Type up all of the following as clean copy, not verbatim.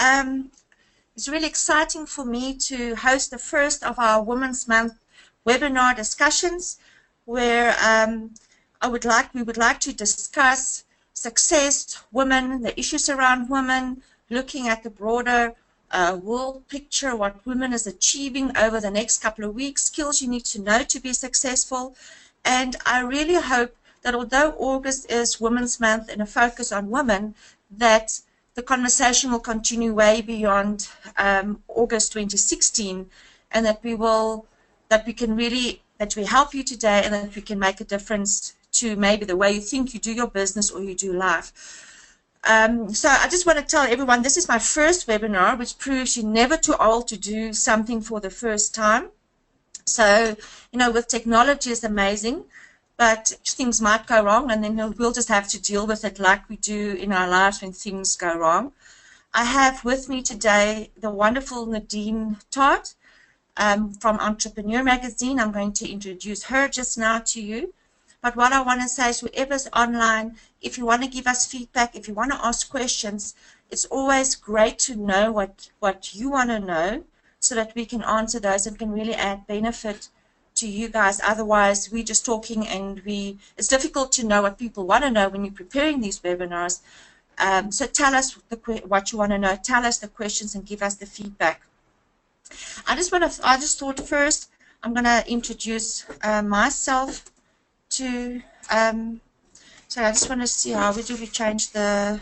it's really exciting for me to host the first of our Women's Month webinar discussions, where we would like to discuss success, women, the issues around women, looking at the broader world picture, what women is achieving over the next couple of weeks, skills you need to know to be successful. And I really hope that although August is Women's Month and a focus on women, that the conversation will continue way beyond August 2016, and that we help you today, and that we can make a difference to maybe the way you think you do your business or you do life. So I just want to tell everyone, this is my first webinar, which proves you're never too old to do something for the first time. So, you know, with technology is amazing, but things might go wrong, and then we'll just have to deal with it like we do in our lives when things go wrong. I have with me today the wonderful Nadine Todd from Entrepreneur Magazine. I'm going to introduce her just now to you. But what I want to say is, whoever's online, if you want to give us feedback, if you want to ask questions, it's always great to know what you want to know, so that we can answer those and can really add benefit to you guys. Otherwise, we're just talking, and it's difficult to know what people want to know when you're preparing these webinars. So tell us what you want to know, tell us the questions, and give us the feedback. I just thought first I'm going to introduce myself to, so I just want to see how we change the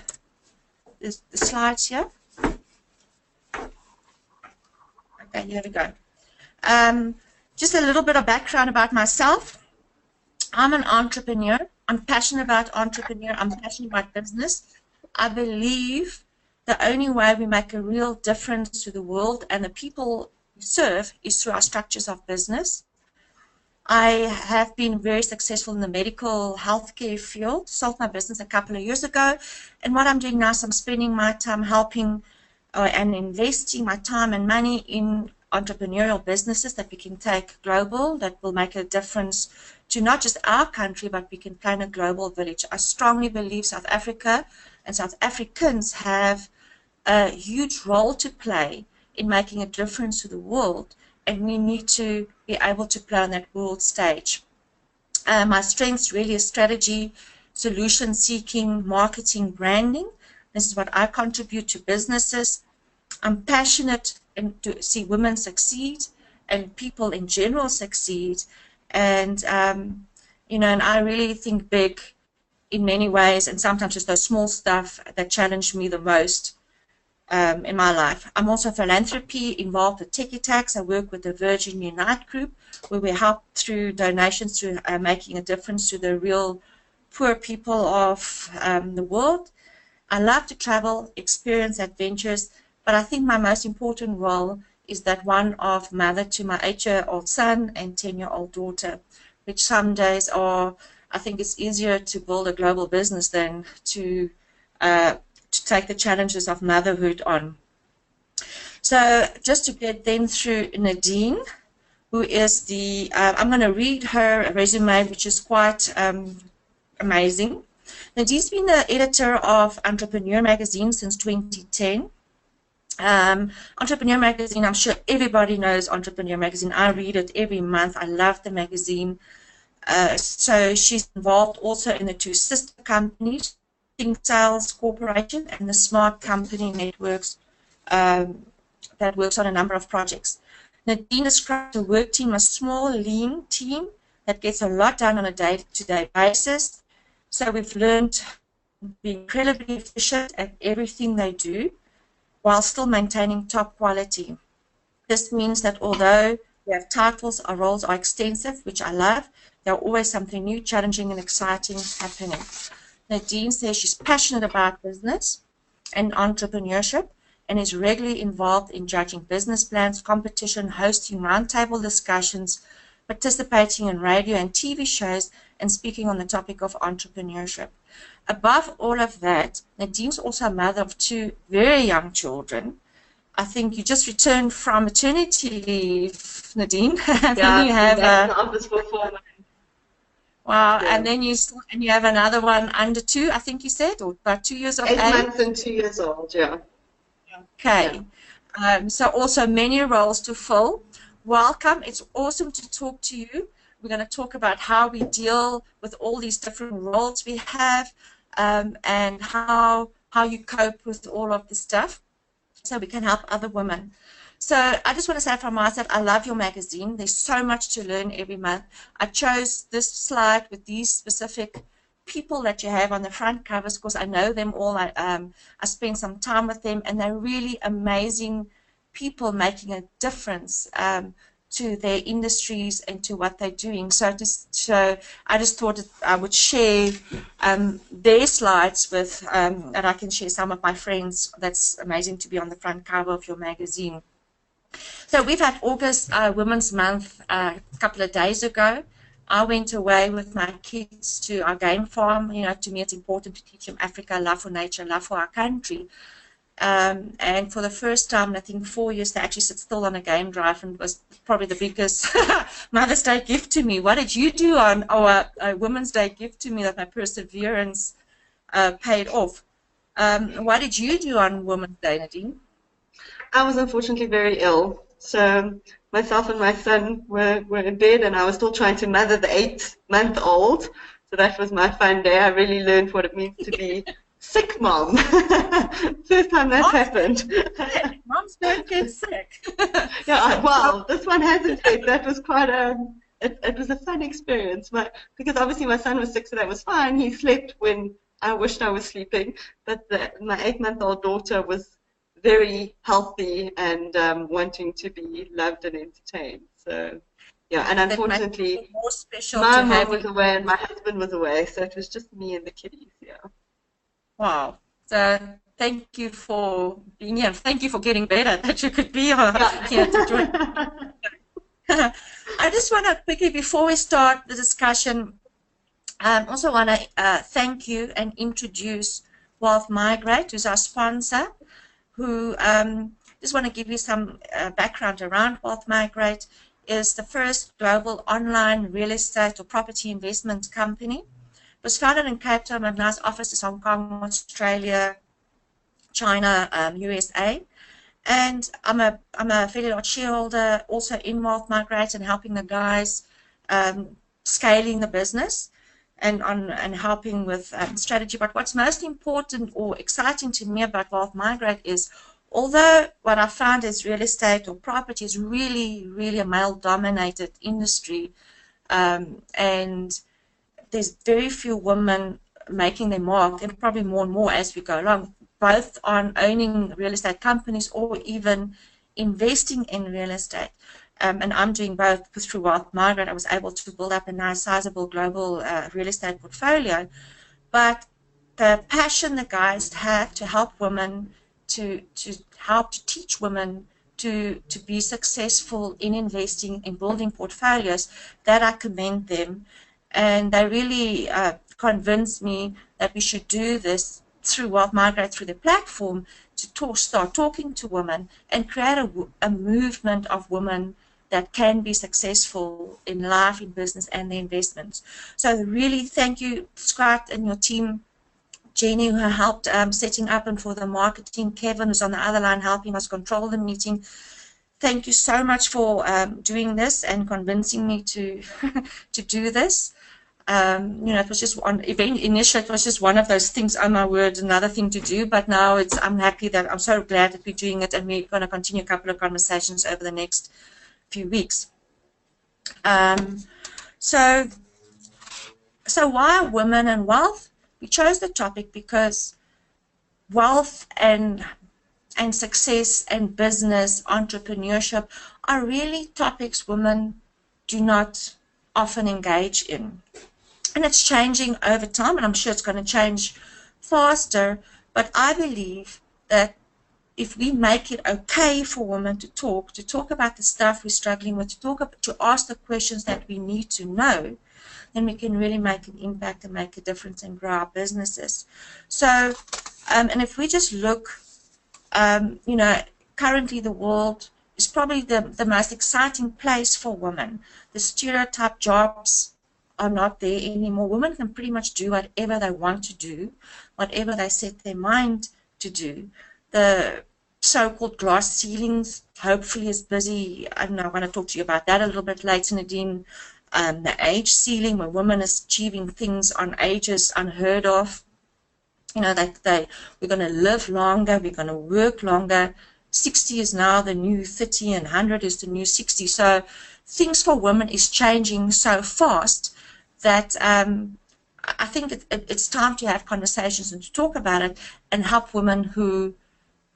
slides here. Okay, here we go. Just a little bit of background about myself. I'm an entrepreneur. I'm passionate about entrepreneur. I'm passionate about business. I believe the only way we make a real difference to the world and the people we serve is through our structures of business. I have been very successful in the medical healthcare field, sold my business a couple of years ago, and what I'm doing now is I'm spending my time helping and investing my time and money in entrepreneurial businesses that we can take global, that will make a difference to not just our country, but we can plan a global village. I strongly believe South Africa and South Africans have a huge role to play in making a difference to the world, and we need to be able to play on that world stage. My strengths really is strategy, solution seeking, marketing, branding. This is what I contribute to businesses. I'm passionate to see women succeed and people in general succeed, and you know, and I really think big in many ways, and sometimes just those small stuff that challenge me the most in my life. I'm also philanthropy involved with Tech Attacks. I work with the Virgin Unite group, where we help through donations through making a difference to the real poor people of the world. I love to travel, experience adventures, but I think my most important role is that one of mother to my 8-year-old son and 10-year-old daughter, which some days are, I think it's easier to build a global business than to take the challenges of motherhood on. So just to get then through Nadine, who is the, I'm going to read her resume, which is quite amazing. Nadine's been the editor of Entrepreneur Magazine since 2010. Entrepreneur Magazine, I'm sure everybody knows Entrepreneur Magazine. I read it every month. I love the magazine. So she's involved also in the two sister companies, Think Sales Corporation and the Smart Company Networks, that works on a number of projects. Nadine describes a work team, a small, lean team that gets a lot done on a day-to-day basis. So we've learned to be incredibly efficient at everything they do, while still maintaining top quality. This means that although we have titles, our roles are extensive, which I love, there's always something new, challenging, and exciting happening. Nadine says she's passionate about business and entrepreneurship, and is regularly involved in judging business plans, competition, hosting roundtable discussions, participating in radio and TV shows, and speaking on the topic of entrepreneurship. Above all of that, Nadine's also a mother of 2 very young children. I think you just returned from maternity leave, Nadine. Yeah, you have in the office for 4 months. Wow, Yeah. and then you have another one under 2, I think you said, or about 2 years of age. 8 months and 2 years old, yeah. Okay. So also many roles to fill. Welcome. It's awesome to talk to you. We're going to talk about how we deal with all these different roles we have, and how you cope with all of this stuff, so we can help other women. So I just want to say from my side, I love your magazine. There's so much to learn every month. I chose this slide with these specific people that you have on the front covers because I know them all. I spent some time with them, and they're really amazing people making a difference to their industries and to what they're doing. So I just thought I would share their slides with, and I can share some of my friends. That's amazing to be on the front cover of your magazine. So we've had August Women's Month a couple of days ago. I went away with my kids to our game farm. You know, to me it's important to teach them Africa, love for nature, love for our country. And for the first time in, I think, 4 years, they actually sit still on a game drive, and it was probably the biggest Mother's Day gift to me. What did you do on our Women's Day gift to me that my perseverance paid off? What did you do on Women's Day, Nadine? I was unfortunately very ill. So myself and my son were in bed, and I was still trying to mother the 8-month-old. So that was my fun day. I really learned what it means to be sick mom. First time that's happened. Moms don't get sick. Yeah, well, this one hasn't yet. That was quite it was a fun experience. Because obviously my son was sick, so that was fine. He slept when I wished I was sleeping. But my 8-month-old daughter was very healthy and wanting to be loved and entertained. So, yeah, and unfortunately, my mom was away and my husband was away, so it was just me and the kiddies. Yeah. Wow. So thank you for being here. Thank you for getting better that you could be here to join. I just want to quickly, before we start the discussion, also want to thank you and introduce Wealth Migrate, who's our sponsor, who just want to give you some background around Wealth Migrate. Is the first global online real estate or property investment company. It was founded in Cape Town, and now its office is Hong Kong, Australia, China, USA. And I'm a fairly large shareholder also in Wealth Migrate and helping the guys scaling the business and helping with strategy. But what's most important or exciting to me about Wealth Migrate is, although what I found is real estate or property is really, really a male-dominated industry, and there's very few women making their mark, and probably more and more as we go along, both on owning real estate companies or even investing in real estate. And I'm doing both because through Wealth Migrate I was able to build up a nice sizable global real estate portfolio. But the passion the guys have to help women, to help to teach women to be successful in investing, in building portfolios, that I commend them. And they really convinced me that we should do this through Wealth Migrate, through the platform, to start talking to women and create a movement of women that can be successful in life, in business, and the investments. So really thank you, Scott, and your team, Jenny, who helped setting up, and for the marketing, Kevin, who's on the other line helping us control the meeting. Thank you so much for doing this and convincing me to to do this. You know, it was just one event. Initially, it was just one of those things, oh my word, another thing to do. But now I'm happy that I'm so glad that we're doing it, and we're going to continue a couple of conversations over the next few weeks. So why women and wealth? We chose the topic because wealth and success and business, entrepreneurship are really topics women do not often engage in. And it's changing over time, and I'm sure it's going to change faster. But I believe that if we make it okay for women to talk about the stuff we're struggling with, to ask the questions that we need to know, then we can really make an impact and make a difference and grow our businesses. So, and if we just look, you know, currently the world is probably the most exciting place for women. The stereotype jobs are not there anymore. Women can pretty much do whatever they want to do, whatever they set their mind to do. The so-called glass ceilings hopefully is busy. I'm going to talk to you about that a little bit later, Nadine. The age ceiling, where women is achieving things on ages unheard of. You know, we're going to live longer, we're going to work longer. 60 is now the new 30 and 100 is the new 60. So things for women is changing so fast that I think it's time to have conversations and to talk about it and help women who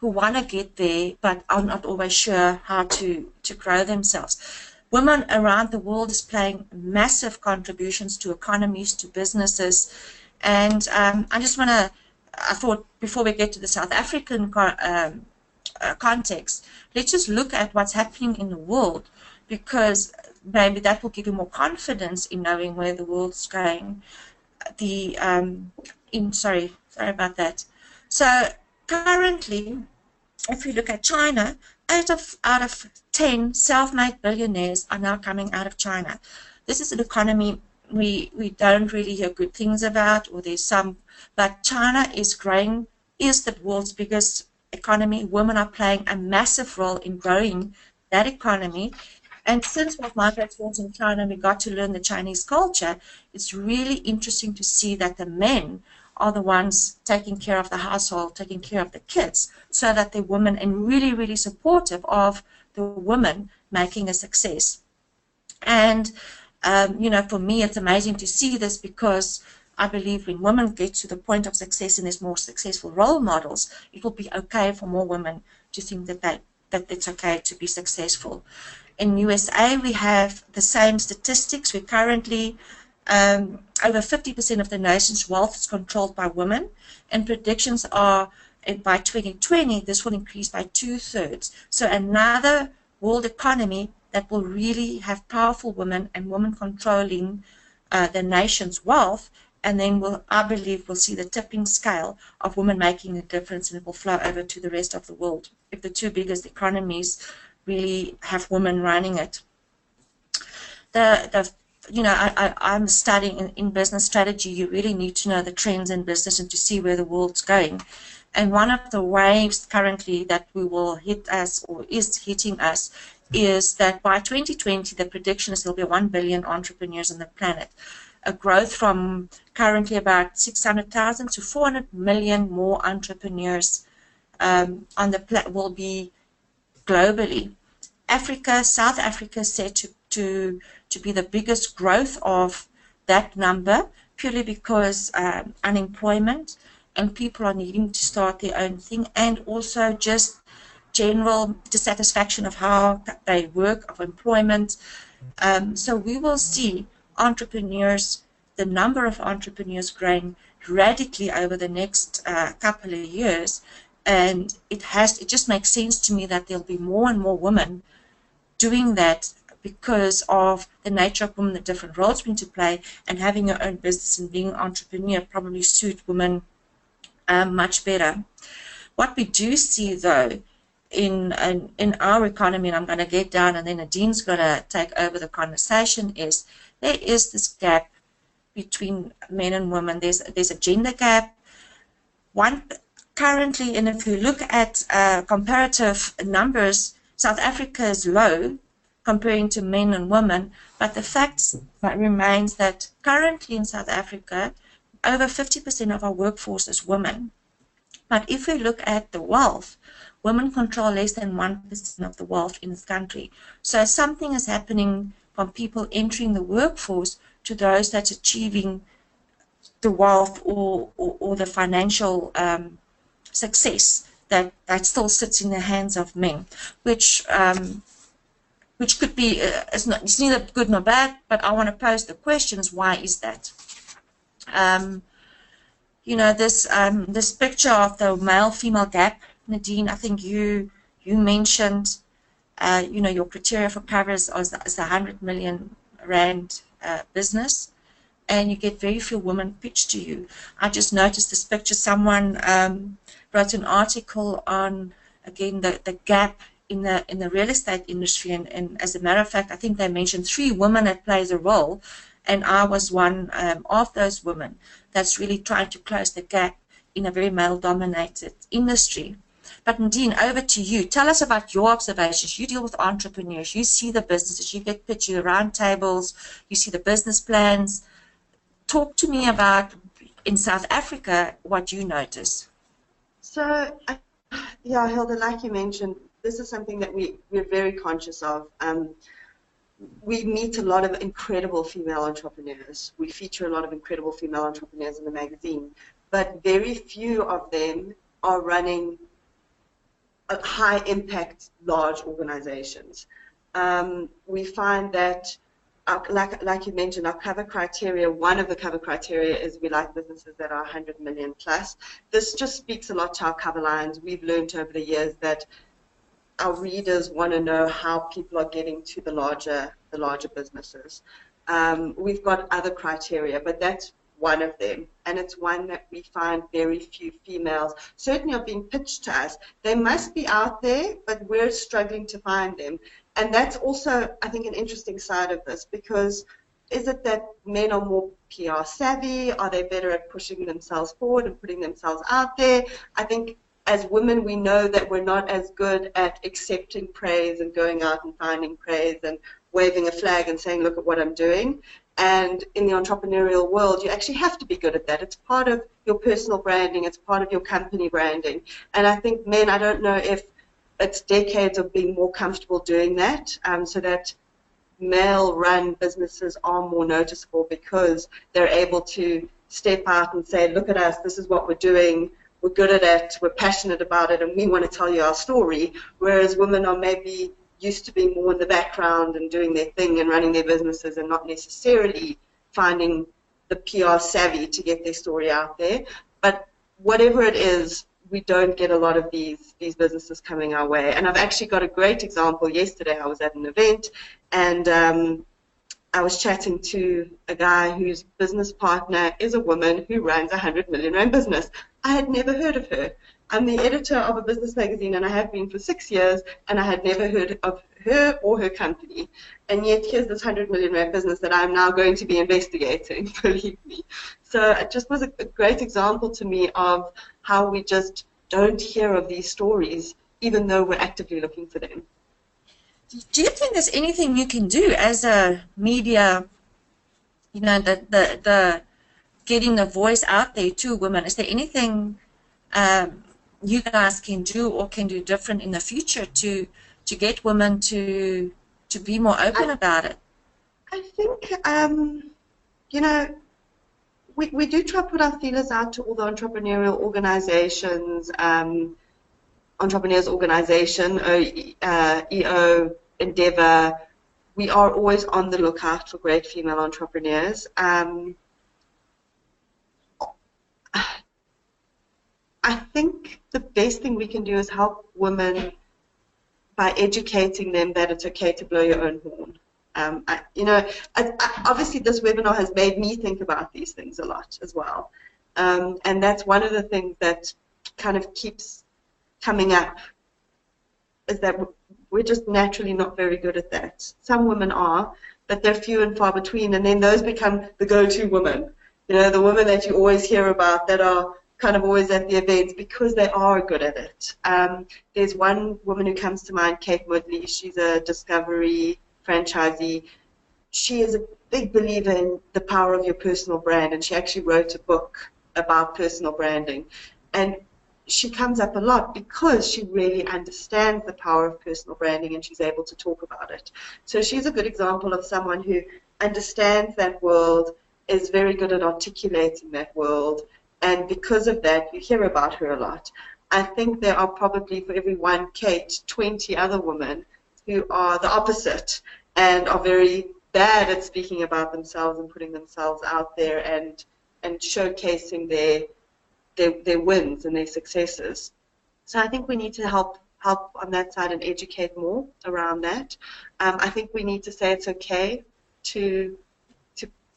want to get there but are not always sure how to grow themselves. Women around the world is playing massive contributions to economies, to businesses, and I thought before we get to the South African context, let's just look at what's happening in the world, because maybe that will give you more confidence in knowing where the world's going. Sorry about that. So currently, if we look at China, out of 10 self-made billionaires are now coming out of China. This is an economy we don't really hear good things about, or there's some, but China is growing, is the world's biggest economy. Women are playing a massive role in growing that economy. And since we've migrated in China, we got to learn the Chinese culture. It's really interesting to see that the men are the ones taking care of the household, taking care of the kids, so that the women, and really, really supportive of the women making a success. And, you know, for me, it's amazing to see this, because I believe when women get to the point of success and there's more successful role models, it will be okay for more women to think that it's okay to be successful. In USA, we have the same statistics. We're currently over 50% of the nation's wealth is controlled by women, and predictions are by 2020 this will increase by 2/3. So another world economy that will really have powerful women and women controlling the nation's wealth, and then I believe we'll see the tipping scale of women making a difference, and it will flow over to the rest of the world if the two biggest economies really have women running it. You know, I'm studying in business strategy. You really need to know the trends in business and to see where the world's going. And one of the waves currently that will hit us, or is hitting us, is that by 2020, the prediction is there'll be 1 billion entrepreneurs on the planet. A growth from currently about 600,000 to 400 million more entrepreneurs on the planet will be globally. Africa, South Africa is set to be the biggest growth of that number, purely because unemployment and people are needing to start their own thing, and also just general dissatisfaction of how they work, of employment. So we will see entrepreneurs, the number of entrepreneurs growing radically over the next couple of years, and it just makes sense to me that there'll be more and more women doing that, because of the nature of women, the different roles we need to play, and having your own business and being an entrepreneur probably suit women much better. What we do see, though, in our economy, and I'm going to get down and then Nadine's going to take over the conversation, is there is this gap between men and women. There's a gender gap. Currently, and if you look at comparative numbers, South Africa is low comparing to men and women, but the fact remains that currently in South Africa, over 50% of our workforce is women. But if we look at the wealth, women control less than 1% of the wealth in this country. So something is happening from people entering the workforce to those that's achieving the wealth or the financial success that still sits in the hands of men, which could be, it's neither good nor bad, but I want to pose the questions, why is that? You know, this picture of the male-female gap, Nadine, I think you mentioned, you know, your criteria for cover is the 100 million rand business, and you get very few women pitched to you. I just noticed this picture. Someone wrote an article on, again, the gap in the real estate industry, and as a matter of fact, I think they mentioned 3 women that plays a role, and I was one of those women that's really trying to close the gap in a very male-dominated industry. But Nadine, over to you. Tell us about your observations. You deal with entrepreneurs. You see the businesses. You get pitched around tables. You see the business plans. Talk to me about, in South Africa, what you notice. So, yeah, Hilda, like you mentioned, this is something that we're very conscious of. We meet a lot of incredible female entrepreneurs. We feature a lot of incredible female entrepreneurs in the magazine, but very few of them are running high-impact, large organizations. We find that, like you mentioned, our cover criteria, one of the cover criteria is we like businesses that are 100 million plus. This just speaks a lot to our cover lines. We've learned over the years that our readers want to know how people are getting to the larger businesses. We've got other criteria, but that's one of them, and it's one that we find very few females certainly are being pitched to us. They must be out there, but we're struggling to find them. And that's also, I think, an interesting side of this, because is it that men are more PR savvy? Are they better at pushing themselves forward and putting themselves out there? I think as women, we know that we're not as good at accepting praise and going out and finding praise and waving a flag and saying, look at what I'm doing. And in the entrepreneurial world, you actually have to be good at that. It's part of your personal branding. It's part of your company branding. And I think men, I don't know if it's decades of being more comfortable doing that, so that male-run businesses are more noticeable because they're able to step out and say, look at us, this is what we're doing, we're good at it, we're passionate about it, and we want to tell you our story, whereas women are maybe used to being more in the background and doing their thing and running their businesses and not necessarily finding the PR savvy to get their story out there. But whatever it is, we don't get a lot of these businesses coming our way. And I've actually got a great example. Yesterday I was at an event, and I was chatting to a guy whose business partner is a woman who runs a 100 million rand business. I had never heard of her. I'm the editor of a business magazine, and I have been for 6 years, and I had never heard of her or her company. And yet here's this 100 million rand business that I'm now going to be investigating, believe me. So it just was a great example to me of how we just don't hear of these stories, even though we're actively looking for them. Do you think there's anything you can do as a media, you know, the getting the voice out there to women? Is there anything you guys can do or can do different in the future to get women to be more open about it? I think, you know, we do try to put our feelers out to all the entrepreneurial organizations, Entrepreneurs Organization, EO, Endeavour. We are always on the lookout for great female entrepreneurs. I think the best thing we can do is help women by educating them that it's okay to blow your own horn. Obviously this webinar has made me think about these things a lot as well. And that's one of the things that kind of keeps coming up, is that we're just naturally not very good at that. Some women are, but they're few and far between, and then those become the go-to women. You know, the women that you always hear about that are kind of always at the events because they are good at it. There's one woman who comes to mind, Kate Woodley. She's a Discovery franchisee. She is a big believer in the power of your personal brand, and she actually wrote a book about personal branding. And she comes up a lot because she really understands the power of personal branding, and she's able to talk about it. So she's a good example of someone who understands that world, is very good at articulating that world, and because of that, you hear about her a lot. I think there are probably, for every one Kate, 20 other women who are the opposite and are very bad at speaking about themselves and putting themselves out there and showcasing their wins and their successes. So I think we need to help on that side and educate more around that. I think we need to say it's okay to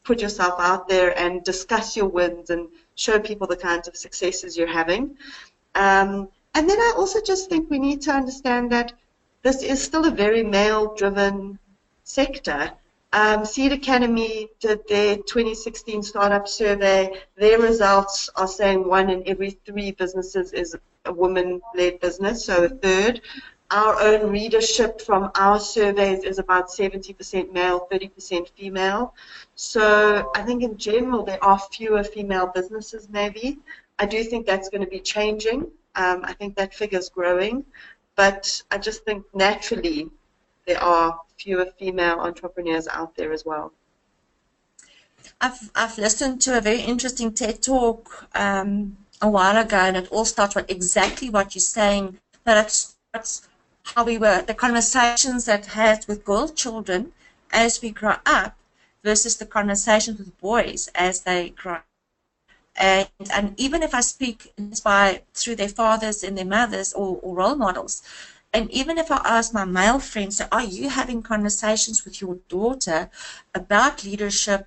put yourself out there and discuss your wins and show people the kinds of successes you're having. And then I also just think we need to understand that this is still a very male-driven sector. Seed Academy did their 2016 startup survey. Their results are saying 1 in every 3 businesses is a woman-led business, so a third. Our own readership from our surveys is about 70% male, 30% female. So I think in general there are fewer female businesses maybe. I do think that's going to be changing. I think that figure's growing. But I just think naturally there are fewer female entrepreneurs out there as well. I've listened to a very interesting TED talk a while ago, and it all starts with exactly what you're saying, that it's how we were, the conversations that had with girl children as we grow up versus the conversations with boys as they grow up. And even if I speak through their fathers and their mothers or role models, and even if I ask my male friends, so are you having conversations with your daughter about leadership,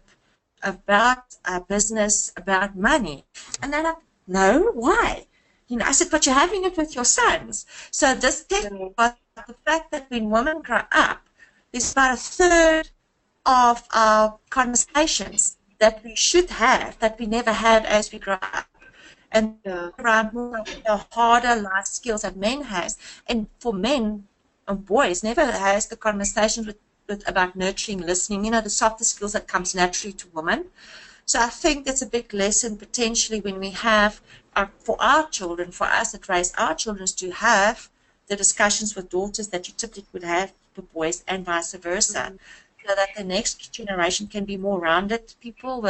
about business, about money? And they're like, no, why? You know, I said, but you're having it with your sons. So this about the fact that when women grow up, there's about a third of our conversations that we should have, that we never had as we grow up. And around more of the harder life skills that men has. And for men and boys, never has the conversations with about nurturing, listening, you know, the softer skills that comes naturally to women. So I think that's a big lesson potentially when we have, for our children, for us that raise our children, to have the discussions with daughters that you typically would have with boys and vice versa, so that the next generation can be more rounded people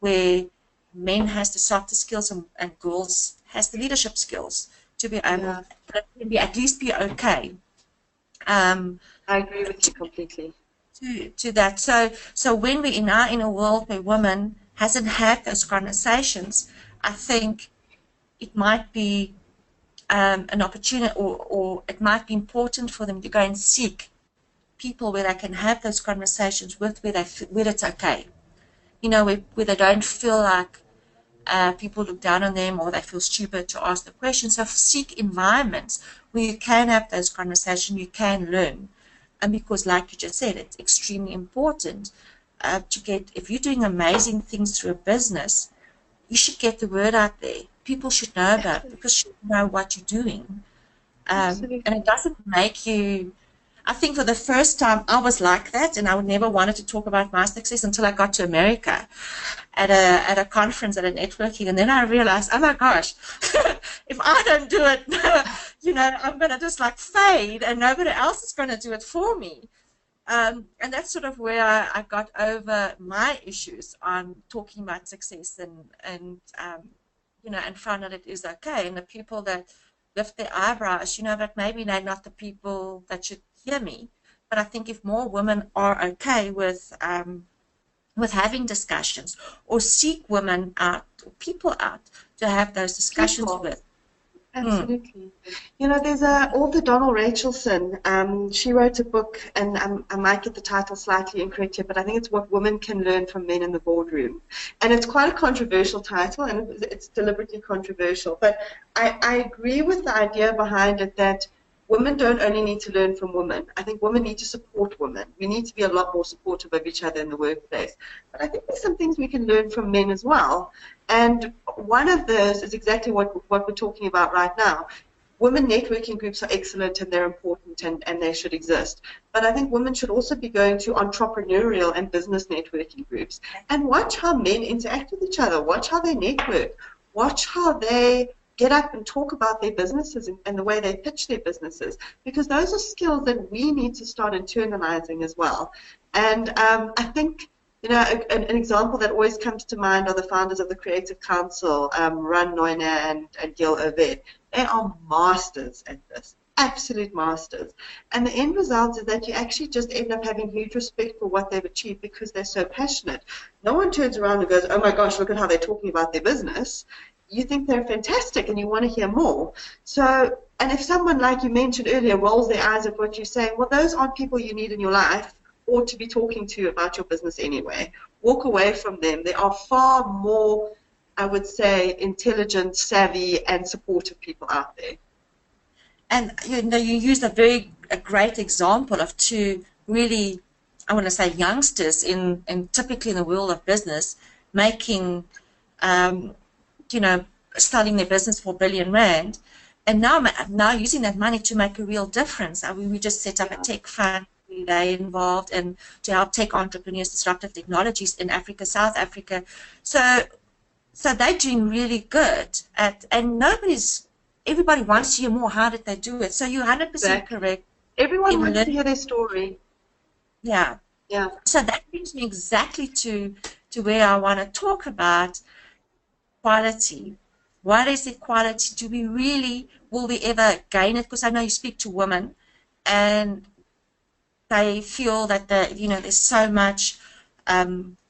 where men has the softer skills and girls has the leadership skills to be able to at least be okay. I agree with you completely. To that. So when we're in a world where women hasn't had those conversations, I think it might be an opportunity, or it might be important for them to go and seek people where they can have those conversations with, where it's okay. You know, where they don't feel like people look down on them or they feel stupid to ask the questions. So seek environments where you can have those conversations, you can learn. And because, like you just said, it's extremely important to get, if you're doing amazing things through a business, you should get the word out there. People should know about it, because you should know what you're doing. And it doesn't make you, I think for the first time I was like that, and I would never wanted to talk about Masterclass until I got to America at a conference, at a networking, and then I realized, oh my gosh, if I don't do it, you know, I'm going to just like fade and nobody else is going to do it for me. And that's sort of where I got over my issues on talking about success and you know, and found that it is okay. And the people that lift their eyebrows, you know, that maybe they're not the people that should hear me. But I think if more women are okay with having discussions, or seek women out, or people out to have those discussions with. Absolutely. You know, there's a author, Donald Rachelson. She wrote a book, and I might get the title slightly incorrect here, but I think it's What Women Can Learn from Men in the Boardroom. And it's quite a controversial title, and it's deliberately controversial. But I agree with the idea behind it that women don't only need to learn from women. I think women need to support women. We need to be a lot more supportive of each other in the workplace. But I think there's some things we can learn from men as well. And one of those is exactly what we're talking about right now. Women networking groups are excellent, and they're important, and they should exist. But I think women should also be going to entrepreneurial and business networking groups and watch how men interact with each other, watch how they network, watch how they get up and talk about their businesses and the way they pitch their businesses, because those are skills that we need to start internalizing as well. And I think, you know, an example that always comes to mind are the founders of the Creative Council, Ran Noyner and Gil Oved. They are masters at this, absolute masters. And the end result is that you actually just end up having huge respect for what they've achieved because they're so passionate. No one turns around and goes, oh my gosh, look at how they're talking about their business. You think they're fantastic and you want to hear more. So, and if someone, like you mentioned earlier, rolls their eyes at what you're saying, well, those aren't people you need in your life or to be talking to about your business anyway. Walk away from them. There are far more, I would say, intelligent, savvy, and supportive people out there. And you know, you used a great example of two really, I want to say, youngsters in typically in the world of business making, you know, starting their business for R1 billion, and now using that money to make a real difference. We just set up a tech fund. They involved and to help tech entrepreneurs, disruptive technologies in Africa, South Africa. So they're doing really good and everybody wants to hear more. How did they do it? So you're 100% correct. Everyone wants to hear their story. Yeah. Yeah. So that brings me exactly to where I want to talk about equality. What is equality? Will we ever gain it? Because I know you speak to women and they feel that there's so much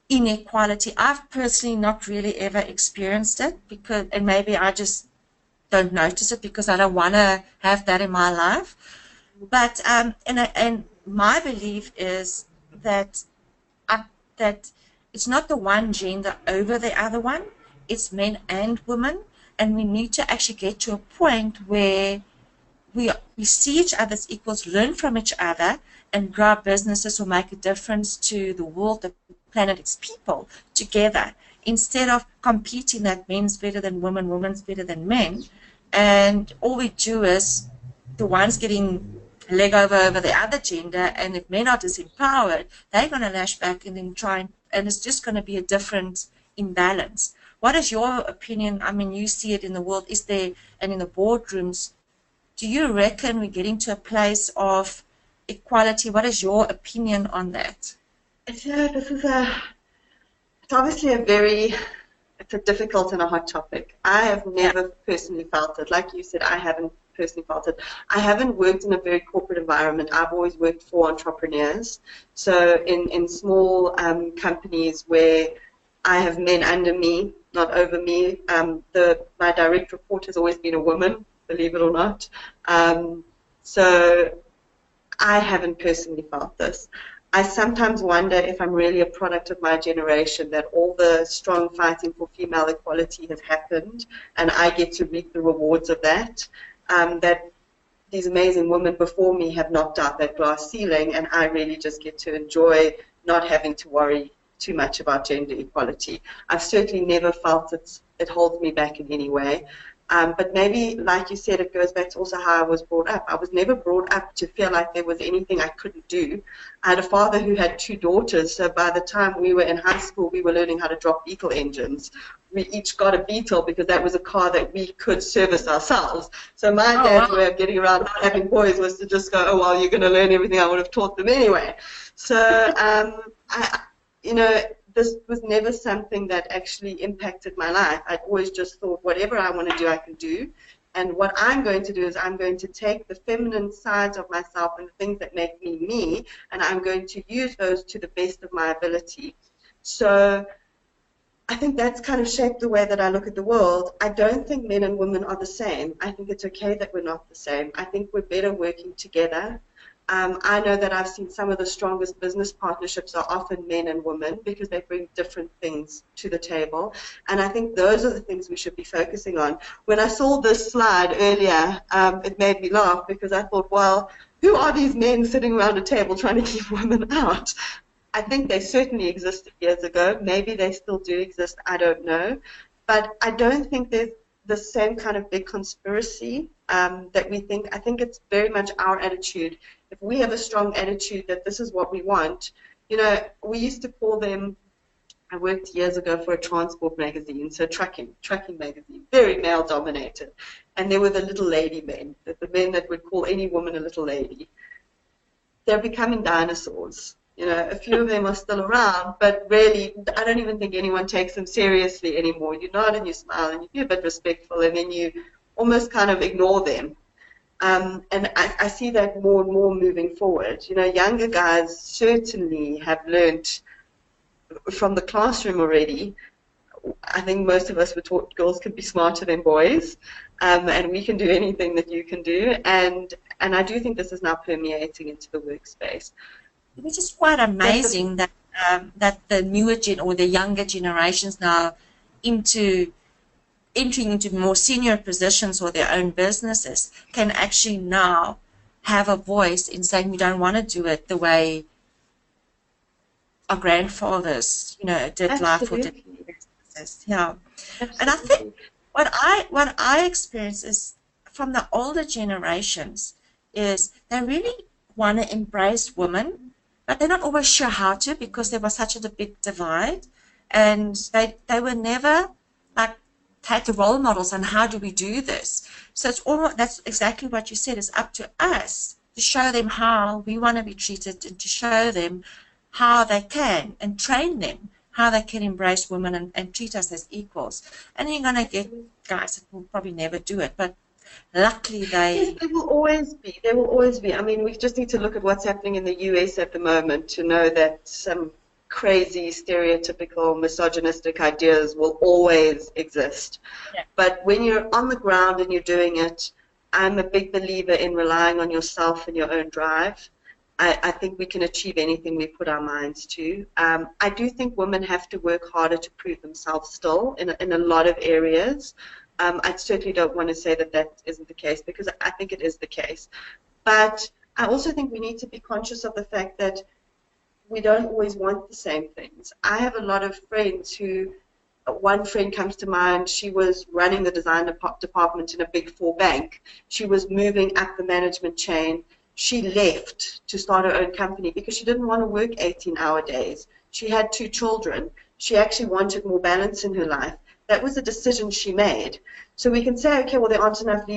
inequality. I've personally not really ever experienced it and maybe I just don't notice it because I don't want to have that in my life. But and my belief is that it's not the one gender over the other one. It's men and women, and we need to actually get to a point where we see each other as equals, learn from each other, and grow our businesses or make a difference to the world, the planet, its people together, instead of competing that men's better than women, women's better than men. And all we do is the ones getting leg over the other gender, and if men are disempowered, they're going to lash back and then and it's just going to be a different imbalance. What is your opinion? I mean, you see it in the world, and in the boardrooms, do you reckon we're getting to a place of equality? What is your opinion on that? It's obviously it's a difficult and a hot topic. I have never personally felt it. Like you said, I haven't personally felt it. I haven't worked in a very corporate environment. I've always worked for entrepreneurs. So in small companies where I have men under me, not over me. My direct report has always been a woman, believe it or not. So I haven't personally felt this. I sometimes wonder if I'm really a product of my generation, that all the strong fighting for female equality has happened and I get to reap the rewards of that, that these amazing women before me have knocked out that glass ceiling and I really just get to enjoy not having to worry too much about gender equality. I've certainly never felt it holds me back in any way. But maybe, like you said, it goes back to also how I was brought up. I was never brought up to feel like there was anything I couldn't do. I had a father who had 2 daughters, so by the time we were in high school, we were learning how to drop Beetle engines. We each got a Beetle because that was a car that we could service ourselves. So my dad's way of getting around having boys was to just go, oh, well, you're going to learn everything I would have taught them anyway. So, this was never something that actually impacted my life. I'd always just thought, whatever I want to do, I can do. And what I'm going to do is I'm going to take the feminine sides of myself and the things that make me me, and I'm going to use those to the best of my ability. So I think that's kind of shaped the way that I look at the world. I don't think men and women are the same. I think it's okay that we're not the same. I think we're better working together. I know that I've seen some of the strongest business partnerships are often men and women because they bring different things to the table. And I think those are the things we should be focusing on. When I saw this slide earlier, it made me laugh because I thought, well, who are these men sitting around a table trying to keep women out? I think they certainly existed years ago. Maybe they still do exist. I don't know. But I don't think there's the same kind of big conspiracy that we think. I think it's very much our attitude. If we have a strong attitude that this is what we want, we used to call them, I worked years ago for a transport magazine, so trucking magazine, very male dominated. And there were the little lady men, the men that would call any woman a little lady. They're becoming dinosaurs. A few of them are still around, but really, I don't even think anyone takes them seriously anymore. You nod and you smile and you be a bit respectful, and then you almost kind of ignore them. And I see that more and more moving forward. Younger guys certainly have learned from the classroom already. I think most of us were taught girls can be smarter than boys, and we can do anything that you can do. And I do think this is now permeating into the workspace. Which is quite amazing that the newer or the younger generations now entering into more senior positions or their own businesses can actually now have a voice in saying we don't want to do it the way our grandfathers, did life or did businesses. Yeah. Absolutely. And I think what I experience is from the older generations is they really want to embrace women, but they're not always sure how to because there was such a big divide, and they were never like had the role models on how do we do this. So it's all that's exactly what you said. It's up to us to show them how we want to be treated and to show them how they can and train them how they can embrace women and treat us as equals. And you're going to get guys that will probably never do it, but luckily they... Yes, there will always be. There will always be. I mean, we just need to look at what's happening in the US at the moment to know that some crazy, stereotypical, misogynistic ideas will always exist. Yeah. But when you're on the ground and you're doing it, I'm a big believer in relying on yourself and your own drive. I think we can achieve anything we put our minds to. I do think women have to work harder to prove themselves still in a lot of areas. I certainly don't want to say that that isn't the case because I think it is the case. But I also think we need to be conscious of the fact that we don't always want the same things. I have a lot of friends who, one friend comes to mind, she was running the design department in a Big Four bank. She was moving up the management chain. She left to start her own company because she didn't want to work 18-hour days. She had 2 children. She actually wanted more balance in her life. That was a decision she made. So we can say, okay, well, there aren't enough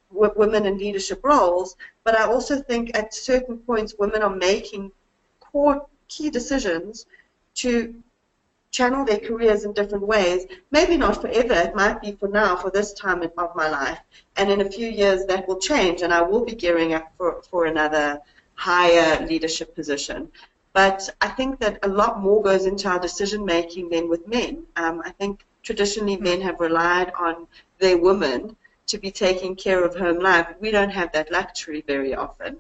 women in leadership roles, but I also think at certain points women are making key decisions to channel their careers in different ways. Maybe not forever. It might be for now, for this time of my life. And in a few years that will change and I will be gearing up for another higher leadership position. But I think that a lot more goes into our decision making than with men. I think traditionally men have relied on their women to be taking care of home life. We don't have that luxury very often.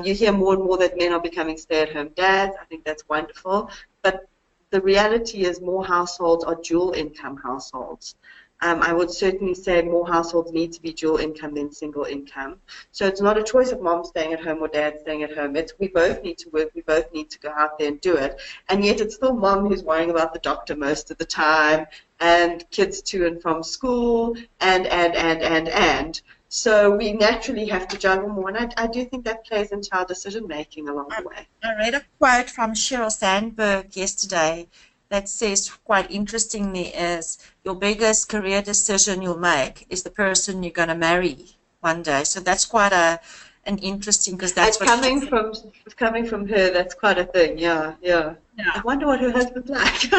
You hear more and more that men are becoming stay-at-home dads. I think that's wonderful. But the reality is more households are dual income households. I would certainly say more households need to be dual income than single income. So it's not a choice of mom staying at home or dad staying at home. It's we both need to work, we both need to go out there and do it. And yet it's still mom who's worrying about the doctor most of the time and kids to and from school and. So we naturally have to juggle more, and I do think that plays into our decision-making along the way. I read a quote from Sheryl Sandberg yesterday that says, quite interestingly, is your biggest career decision you'll make is the person you're going to marry one day. So that's quite an interesting, because that's what coming from her, that's quite a thing, yeah. I wonder what her husband's like.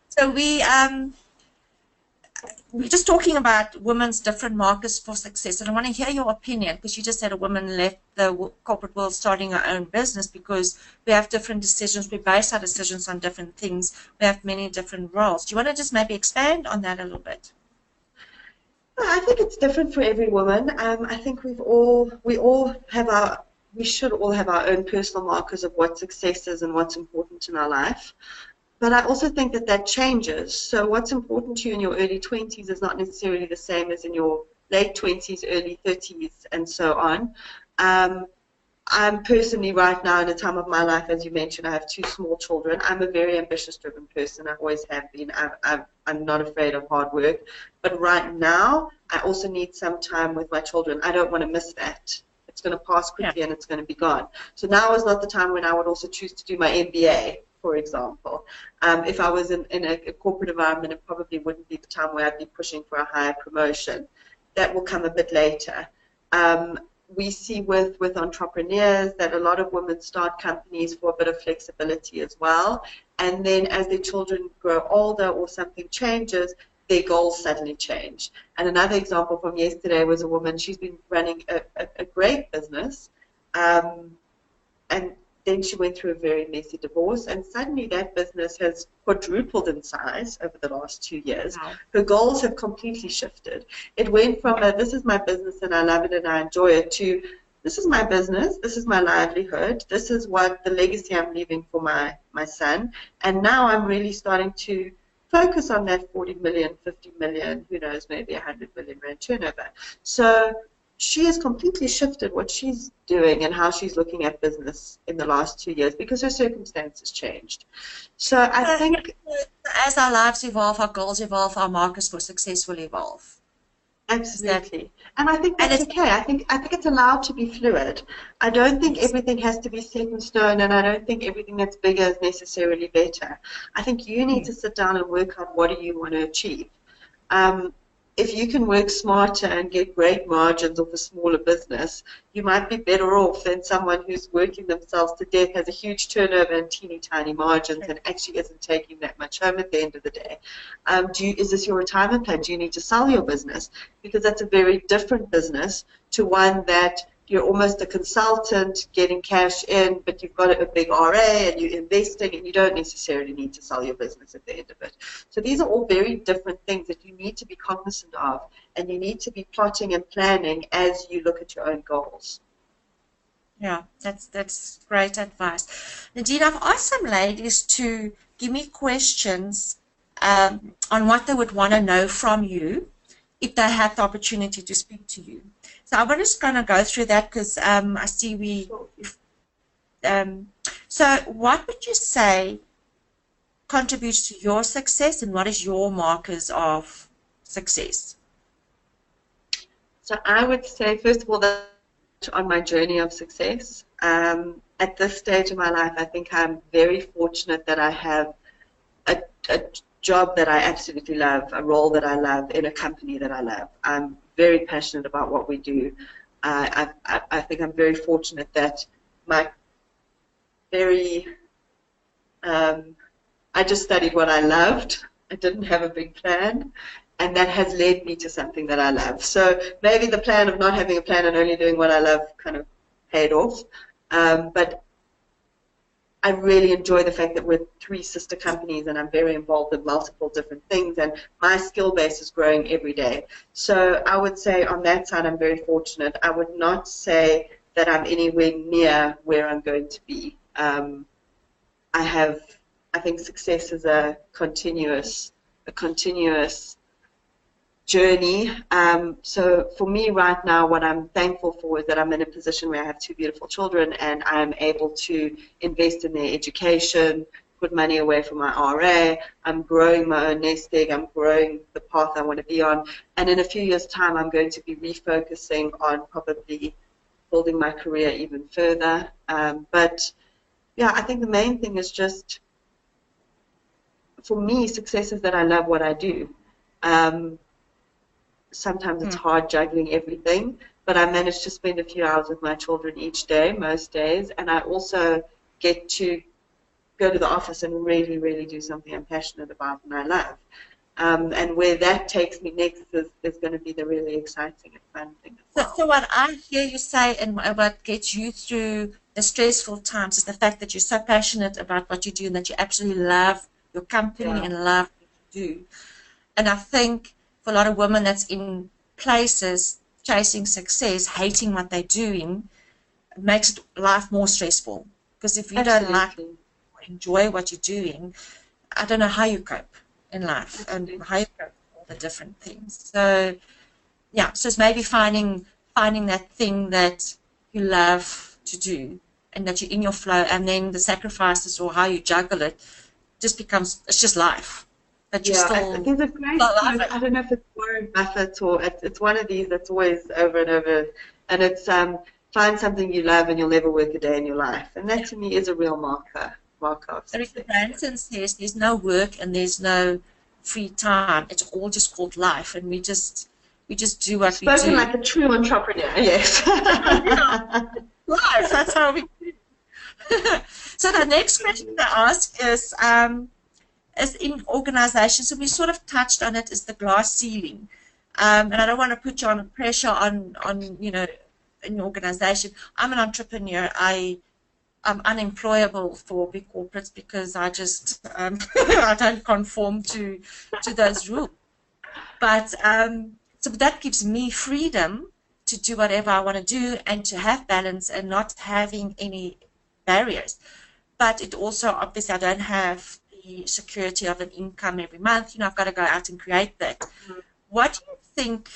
So we're just talking about women's different markers for success, and I want to hear your opinion, because you just said a woman left the corporate world starting her own business because we have different decisions, we base our decisions on different things, we have many different roles. Do you want to just maybe expand on that a little bit? I think it's different for every woman. I think we should all have our own personal markers of what success is and what's important in our life. But I also think that changes. So what's important to you in your early 20s is not necessarily the same as in your late 20s, early 30s, and so on. I'm personally right now in a time of my life, as you mentioned, I have 2 small children. I'm a very ambitious-driven person. I always have been. I'm not afraid of hard work. But right now, I also need some time with my children. I don't want to miss that. It's going to pass quickly and it's going to be gone. So now is not the time when I would also choose to do my MBA, for example. If I was in a corporate environment, it probably wouldn't be the time where I'd be pushing for a higher promotion. That will come a bit later. We see with entrepreneurs that a lot of women start companies for a bit of flexibility as well. And then as their children grow older or something changes, their goals suddenly change. And another example from yesterday was a woman, she's been running a great business, and then she went through a very messy divorce, and suddenly that business has quadrupled in size over the last 2 years. Wow. Her goals have completely shifted. It went from this is my business and I love it and I enjoy it, to this is my business, this is my livelihood, this is what the legacy I'm leaving for my son, and now I'm really starting to focus on that 40 million, 50 million, who knows, maybe 100 million rand turnover. So she has completely shifted what she's doing and how she's looking at business in the last 2 years because her circumstances changed. So I think as our lives evolve, our goals evolve, our markers for success will evolve. Absolutely. And I think And that's it's okay. I think it's allowed to be fluid. I don't think everything has to be set in stone, and I don't think everything that's bigger is necessarily better. I think you need to sit down and work out what do you want to achieve. Um, if you can work smarter and get great margins off a smaller business, you might be better off than someone who's working themselves to death, has a huge turnover and teeny tiny margins, and actually isn't taking that much home at the end of the day. Is this your retirement plan? Do you need to sell your business? Because that's a very different business to one that you're almost a consultant getting cash in, but you've got a big RA and you're investing, and you don't necessarily need to sell your business at the end of it. So these are all very different things that you need to be cognizant of, and you need to be plotting and planning as you look at your own goals. Yeah, that's great advice. Nadine, I've asked some ladies to give me questions on what they would want to know from you if they had the opportunity to speak to you. So I'm just going to go through that because I see so what would you say contributes to your success, and what is your markers of success? So I would say, first of all, that on my journey of success, at this stage of my life, I think I'm very fortunate that I have a job that I absolutely love, a role that I love in a company that I love. I'm very passionate about what we do. I think I'm very fortunate that I just studied what I loved. I didn't have a big plan, and that has led me to something that I love. So maybe the plan of not having a plan and only doing what I love kind of paid off. But I really enjoy the fact that we're 3 sister companies and I'm very involved in multiple different things, and my skill base is growing every day. So I would say on that side I'm very fortunate. I would not say that I'm anywhere near where I'm going to be. I think success is a continuous journey. So for me right now, what I'm thankful for is that I'm in a position where I have 2 beautiful children and I'm able to invest in their education, put money away for my RA. I'm growing my own nest egg. I'm growing the path I want to be on. And in a few years' time, I'm going to be refocusing on probably building my career even further. But yeah, I think the main thing is just, for me, success is that I love what I do. Sometimes it's hard juggling everything, but I manage to spend a few hours with my children each day, most days, and I also get to go to the office and really, really do something I'm passionate about and I love. And where that takes me next is going to be the really exciting and fun thing as well. So what I hear you say, and what gets you through the stressful times, is the fact that you're so passionate about what you do and that you absolutely love your company and love what you do. And I think for a lot of women that's in places chasing success, hating what they're doing, it makes life more stressful. Because if you don't like or enjoy what you're doing, I don't know how you cope in life and how you cope with all the different things. So yeah, so it's maybe finding that thing that you love to do and that you're in your flow, and then the sacrifices or how you juggle it just becomes, it's just life. But you still, there's a great quote, I don't know if it's Warren Buffett or it's one of these that's always over and over, and it's find something you love and you'll never work a day in your life. And that to me is a real marker of success. Eric Branson says there's no work and there's no free time. It's all just called life, and we just do what we do. Spoken like a true entrepreneur, yes. Life, that's how we do. So the next question I ask is in organizations, so we sort of touched on it, is the glass ceiling. And I don't want to put you on pressure on an organization. I'm an entrepreneur. I'm unemployable for big corporates because I just I don't conform to those rules. But so that gives me freedom to do whatever I want to do and to have balance and not having any barriers. But it also, obviously, I don't have the security of an income every month. I've got to go out and create that. Mm-hmm. What do you think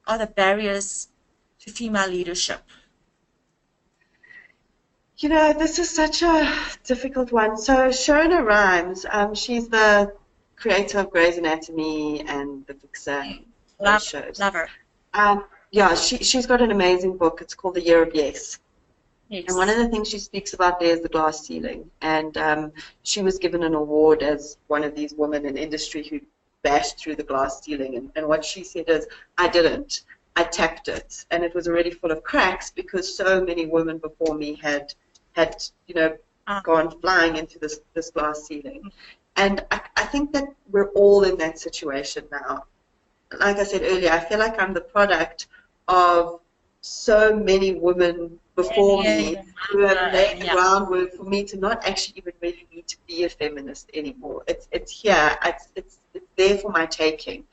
are the barriers to female leadership? This is such a difficult one. So Shona Rhimes, she's the creator of Grey's Anatomy and The Fixer. shows. Love her. Yeah, she's got an amazing book. It's called The Year of Yes. Yes. And one of the things she speaks about there is the glass ceiling. And she was given an award as one of these women in industry who bashed through the glass ceiling. And what she said is, I didn't. I tapped it. And it was already full of cracks because so many women before me had gone flying into this glass ceiling. And I think that we're all in that situation now. Like I said earlier, I feel like I'm the product of so many women before me who have laid the groundwork for me to not actually even really need to be a feminist anymore. It's here. It's there for my taking.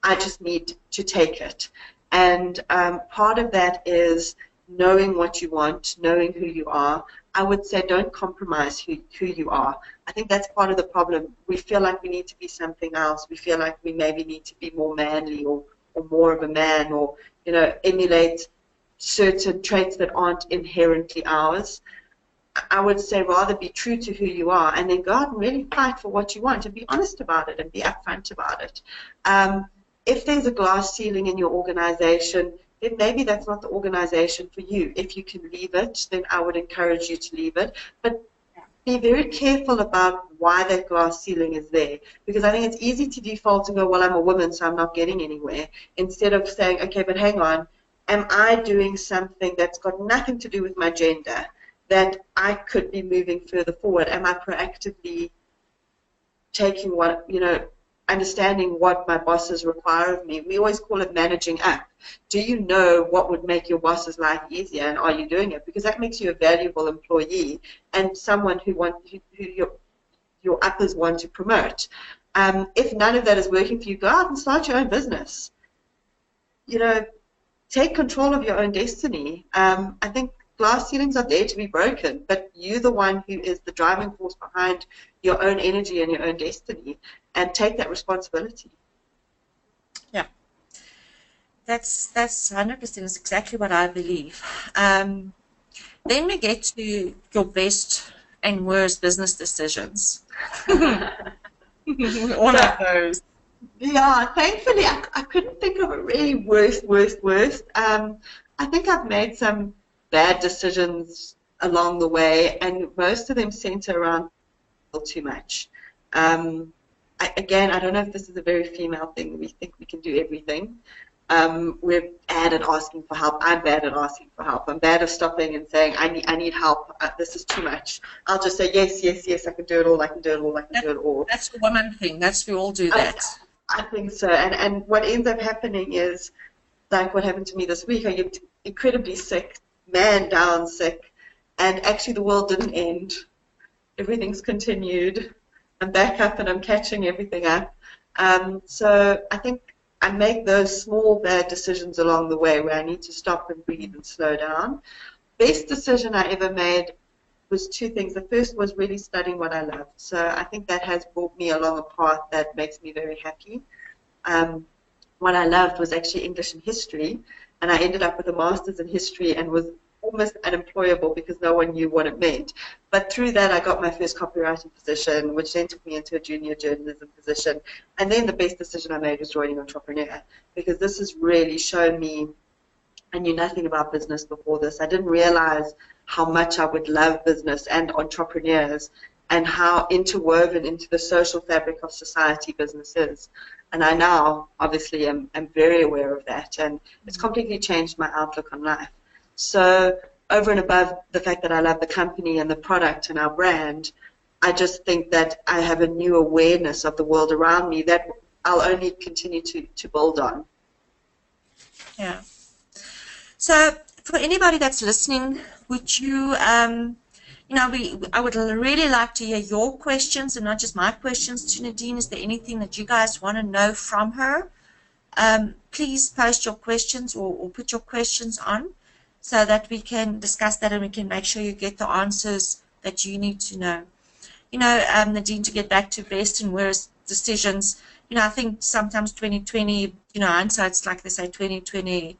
I just need to take it. And part of that is knowing what you want, knowing who you are. I would say don't compromise who you are. I think that's part of the problem. We feel like we need to be something else. We feel like we maybe need to be more manly or more of a man or, emulate certain traits that aren't inherently ours. I would say rather be true to who you are and then go out and really fight for what you want and be honest about it and be upfront about it. If there's a glass ceiling in your organization, then maybe that's not the organization for you. If you can leave it, then I would encourage you to leave it. But be very careful about why that glass ceiling is there. Because I think it's easy to default and go, well, I'm a woman, so I'm not getting anywhere. Instead of saying, okay, but hang on, am I doing something that's got nothing to do with my gender that I could be moving further forward? Am I proactively taking what, understanding what my bosses require of me? We always call it managing up. Do you know what would make your boss's life easier, and are you doing it? Because that makes you a valuable employee and someone who your uppers want to promote. If none of that is working for you, go out and start your own business. Take control of your own destiny. I think glass ceilings are there to be broken, but you're the one who is the driving force behind your own energy and your own destiny, and take that responsibility. Yeah, that's 100% is exactly what I believe. Then we get to your best and worst business decisions. One of those. Yeah, thankfully I couldn't think of a really worst. I think I've made some bad decisions along the way, and most of them center around too much. Again, I don't know if this is a very female thing. We think we can do everything. We're bad at asking for help. I'm bad at asking for help. I'm bad at stopping and saying, I need help. This is too much. I'll just say, yes, I can do it all, I can do it all, I can do it all. That's a woman thing. We all do that. I think so. And what ends up happening is, like what happened to me this week, I get incredibly sick, man down sick, and actually the world didn't end. Everything's continued. I'm back up and I'm catching everything up. So I think I make those small bad decisions along the way where I need to stop and breathe and slow down. Best decision I ever made was two things. The first was really studying what I loved. So I think that has brought me along a path that makes me very happy. What I loved was actually English and history, and I ended up with a master's in history and was almost unemployable because no one knew what it meant. But through that, I got my first copywriting position, which then took me into a junior journalism position. And then the best decision I made was joining Entrepreneur, because this has really shown me, I knew nothing about business before this. I didn't realize how much I would love business and entrepreneurs and how interwoven into the social fabric of society business is. And I now, obviously, am very aware of that, and it's completely changed my outlook on life. So over and above the fact that I love the company and the product and our brand, I just think that I have a new awareness of the world around me that I'll only continue to build on. Yeah. So for anybody that's listening, would you, I would really like to hear your questions and not just my questions to Nadine. Is there anything that you guys want to know from her? Please post your questions or put your questions on so that we can discuss that and we can make sure you get the answers that you need to know. Nadine, to get back to best and worst decisions, I think sometimes 2020, hindsight's like they say 2020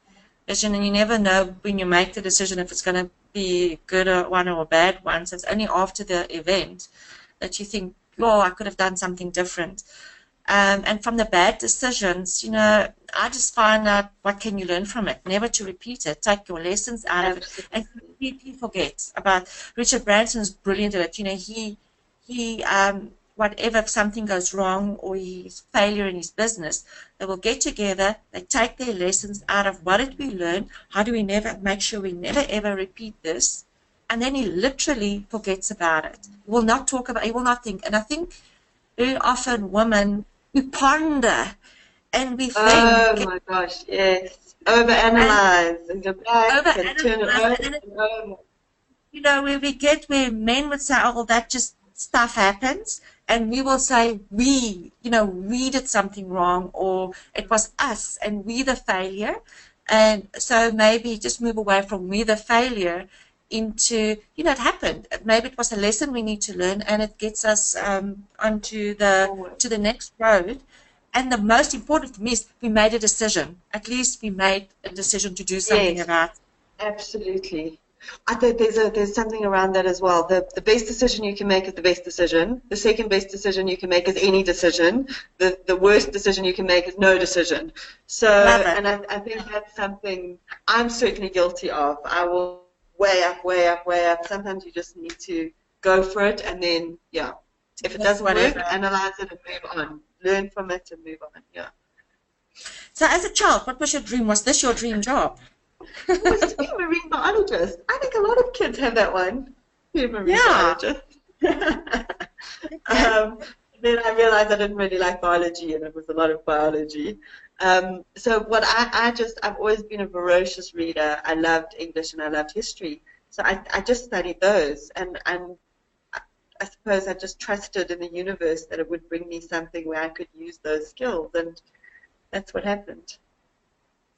vision, and you never know when you make the decision if it's going to be a good one or a bad one. So it's only after the event that you think, oh, I could have done something different. And from the bad decisions, you know, I just find out what can you learn from it, never to repeat it, take your lessons out of it, and completely forget about. Richard Branson's brilliant at it. You know, he whatever, if something goes wrong or he's failure in his business, they will get together, they take their lessons out of what did we learn, how do we never make sure we never ever repeat this, and then he literally forgets about it. He will not talk about, he will not think. And I think very often women, we ponder and we Oh think my gosh, yes. Overanalyze and go back and turn it over and and over. you know, where we get where men would say, oh, that just stuff happens, and we will say you know, we did something wrong, or it was us and we the failure. And so maybe just move away from we the failure into, you know, it happened. Maybe it was a lesson we need to learn, and it gets us onto the next road. And the most important for me is we made a decision. At least we made a decision to do something about it. Absolutely. I think there's something around that as well. The best decision you can make is the best decision. The second best decision you can make is any decision. The worst decision you can make is no decision. So, and I think that's something I'm certainly guilty of. I will way up, way up, way up. Sometimes you just need to go for it, and then, yeah, if it doesn't work, analyze it and move on. Learn from it and move on, yeah. So as a child, what was your dream? Was this your dream job? It was to be a marine biologist. I think a lot of kids have that one. Be a marine biologist. Then I realized I didn't really like biology, and it was a lot of biology. So what I've always been a voracious reader. I loved English and I loved history. So I just studied those, and I suppose I just trusted in the universe that it would bring me something where I could use those skills, and that's what happened.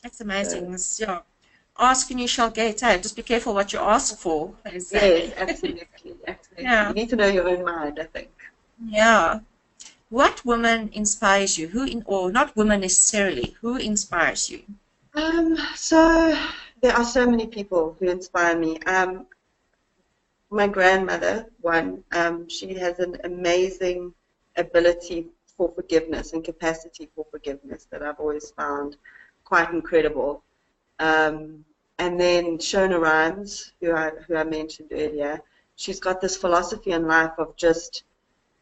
That's amazing. So, yeah. Ask and you shall get. Just be careful what you ask for. Yes, absolutely. Absolutely. Yeah. You need to know your own mind, I think. Yeah. What woman inspires you? Or not woman necessarily, who inspires you? So there are so many people who inspire me. My grandmother, she has an amazing ability for forgiveness and capacity for forgiveness that I've always found quite incredible. And then Shona Rhimes, who I mentioned earlier, she's got this philosophy in life of just,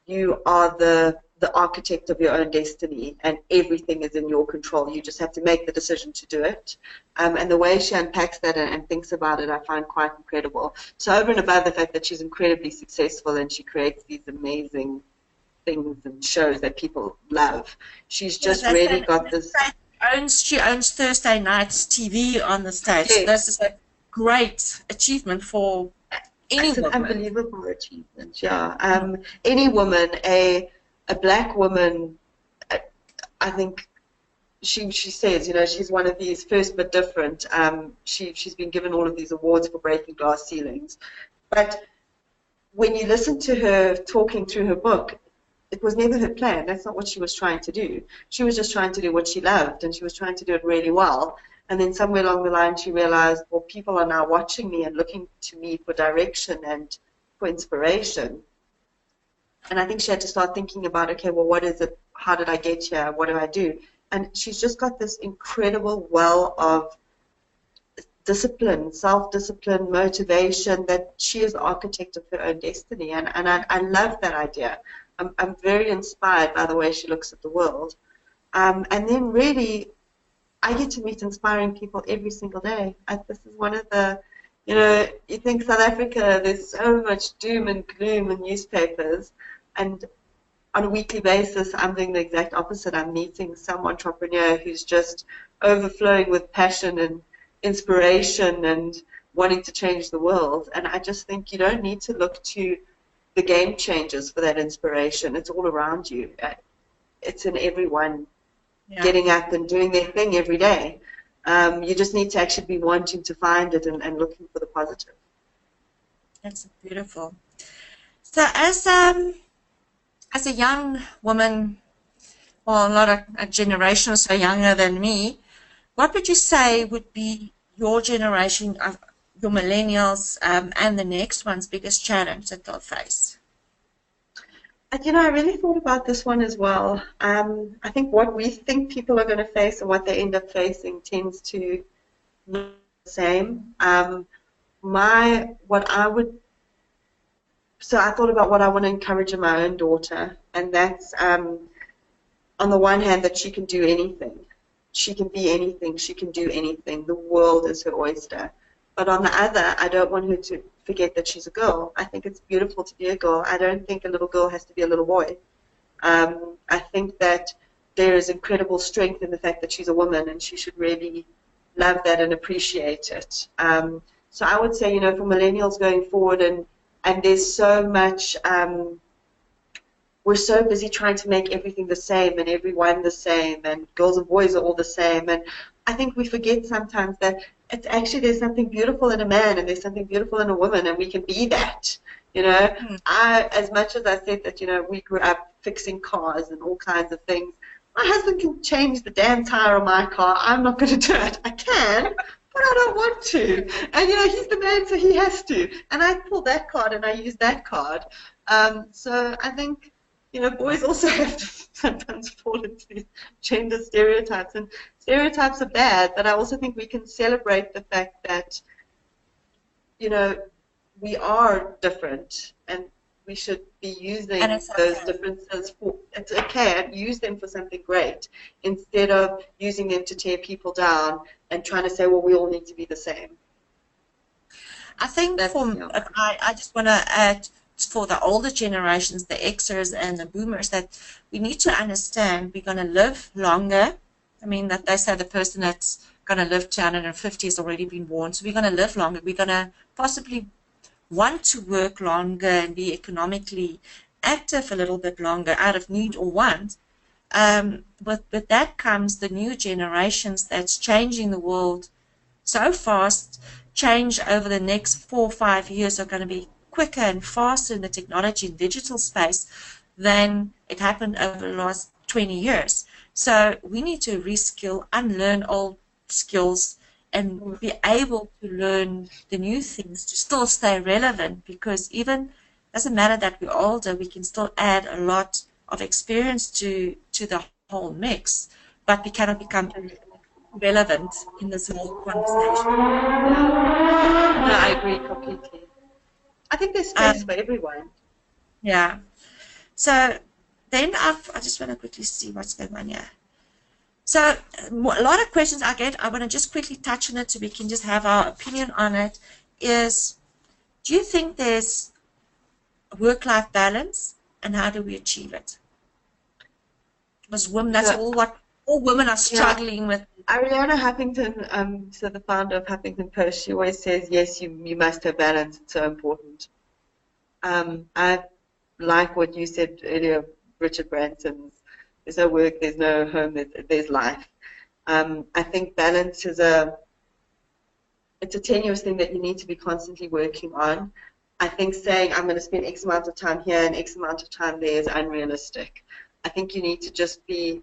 you are the architect of your own destiny, and everything is in your control. You just have to make the decision to do it. And the way she unpacks that and thinks about it, I find quite incredible. So over and above the fact that she's incredibly successful and she creates these amazing things and shows that people love, she's just really got this... She owns Thursday night's TV on the stage. Yes. This is a great achievement for any woman. It's an unbelievable achievement, yeah. Any woman, a black woman, I think she says, you know, she's one of these first but different. She's been given all of these awards for breaking glass ceilings. But when you listen to her talking through her book, it was never her plan. That's not what she was trying to do. She was just trying to do what she loved, and she was trying to do it really well. And then somewhere along the line, she realized, well, people are now watching me and looking to me for direction and for inspiration. And I think she had to start thinking about, okay, well, what is it? How did I get here? What do I do? And she's just got this incredible well of discipline, self-discipline, motivation, that she is the architect of her own destiny. And I love that idea. I'm very inspired by the way she looks at the world. And then really, I get to meet inspiring people every single day. This is one of the, you know, you think South Africa, there's so much doom and gloom in newspapers, and on a weekly basis, I'm doing the exact opposite. I'm meeting some entrepreneur who's just overflowing with passion and inspiration and wanting to change the world. And I just think you don't need to look to the game changers for that inspiration. It's all around you. It's in everyone getting up and doing their thing every day. You just need to actually be wanting to find it and looking for the positive. That's beautiful. So as a young woman, well, not a generation or so younger than me, what would you say would be your generation, your millennials, and the next one's biggest challenge that they'll face? I really thought about this one as well. I think what we think people are going to face and what they end up facing tends to not be the same. What I would, so I thought about what I want to encourage in my own daughter, and that's on the one hand that she can do anything. She can be anything. She can do anything. The world is her oyster. But on the other, I don't want her to forget that she's a girl. I think it's beautiful to be a girl. I don't think a little girl has to be a little boy. I think that there is incredible strength in the fact that she's a woman, and she should really love that and appreciate it. So I would say, you know, for millennials going forward, and there's so much, we're so busy trying to make everything the same and everyone the same, and girls and boys are all the same. And I think we forget sometimes that it's actually there's something beautiful in a man and there's something beautiful in a woman, and we can be that. You know, as much as I said that, you know, we grew up fixing cars and all kinds of things, my husband can change the damn tire on my car. I'm not going to do it. I can, but I don't want to. And, you know, he's the man, so he has to. And I pull that card and I use that card. So I think, you know, boys also have to sometimes fall into these gender stereotypes. And stereotypes are bad, but I also think we can celebrate the fact that, you know, we are different, and we should be using those differences for, it's okay, and use them for something great, instead of using them to tear people down and trying to say, well, we all need to be the same. I think I just want to add, for the older generations, the Xers and the boomers, that we need to understand we're going to live longer. I mean, that they say the person that's going to live to 150 has already been born, so we're going to live longer. We're going to possibly want to work longer and be economically active a little bit longer out of need or want. But with that comes the new generations that's changing the world so fast. Change over the next 4 or 5 years are going to be quicker and faster in the technology and digital space than it happened over the last 20 years. So we need to reskill, unlearn old skills, and be able to learn the new things to still stay relevant, because even doesn't matter that we're older, we can still add a lot of experience to the whole mix, but we cannot become relevant in this whole conversation. No, I agree completely. I think there's space for everyone. Yeah. So then I just want to quickly see what's going on here. So a lot of questions I get, I want to just quickly touch on it so we can just have our opinion on it, is do you think there's work-life balance, and how do we achieve it? Because women, that's all women are struggling with. Ariana Huffington, so the founder of Huffington Post, she always says, yes, you must have balance. It's so important. I like what you said earlier, Richard Branson's, there's no work, there's no home, there's life. I think balance is it's a tenuous thing that you need to be constantly working on. I think saying I'm going to spend X amount of time here and X amount of time there is unrealistic. I think you need to just be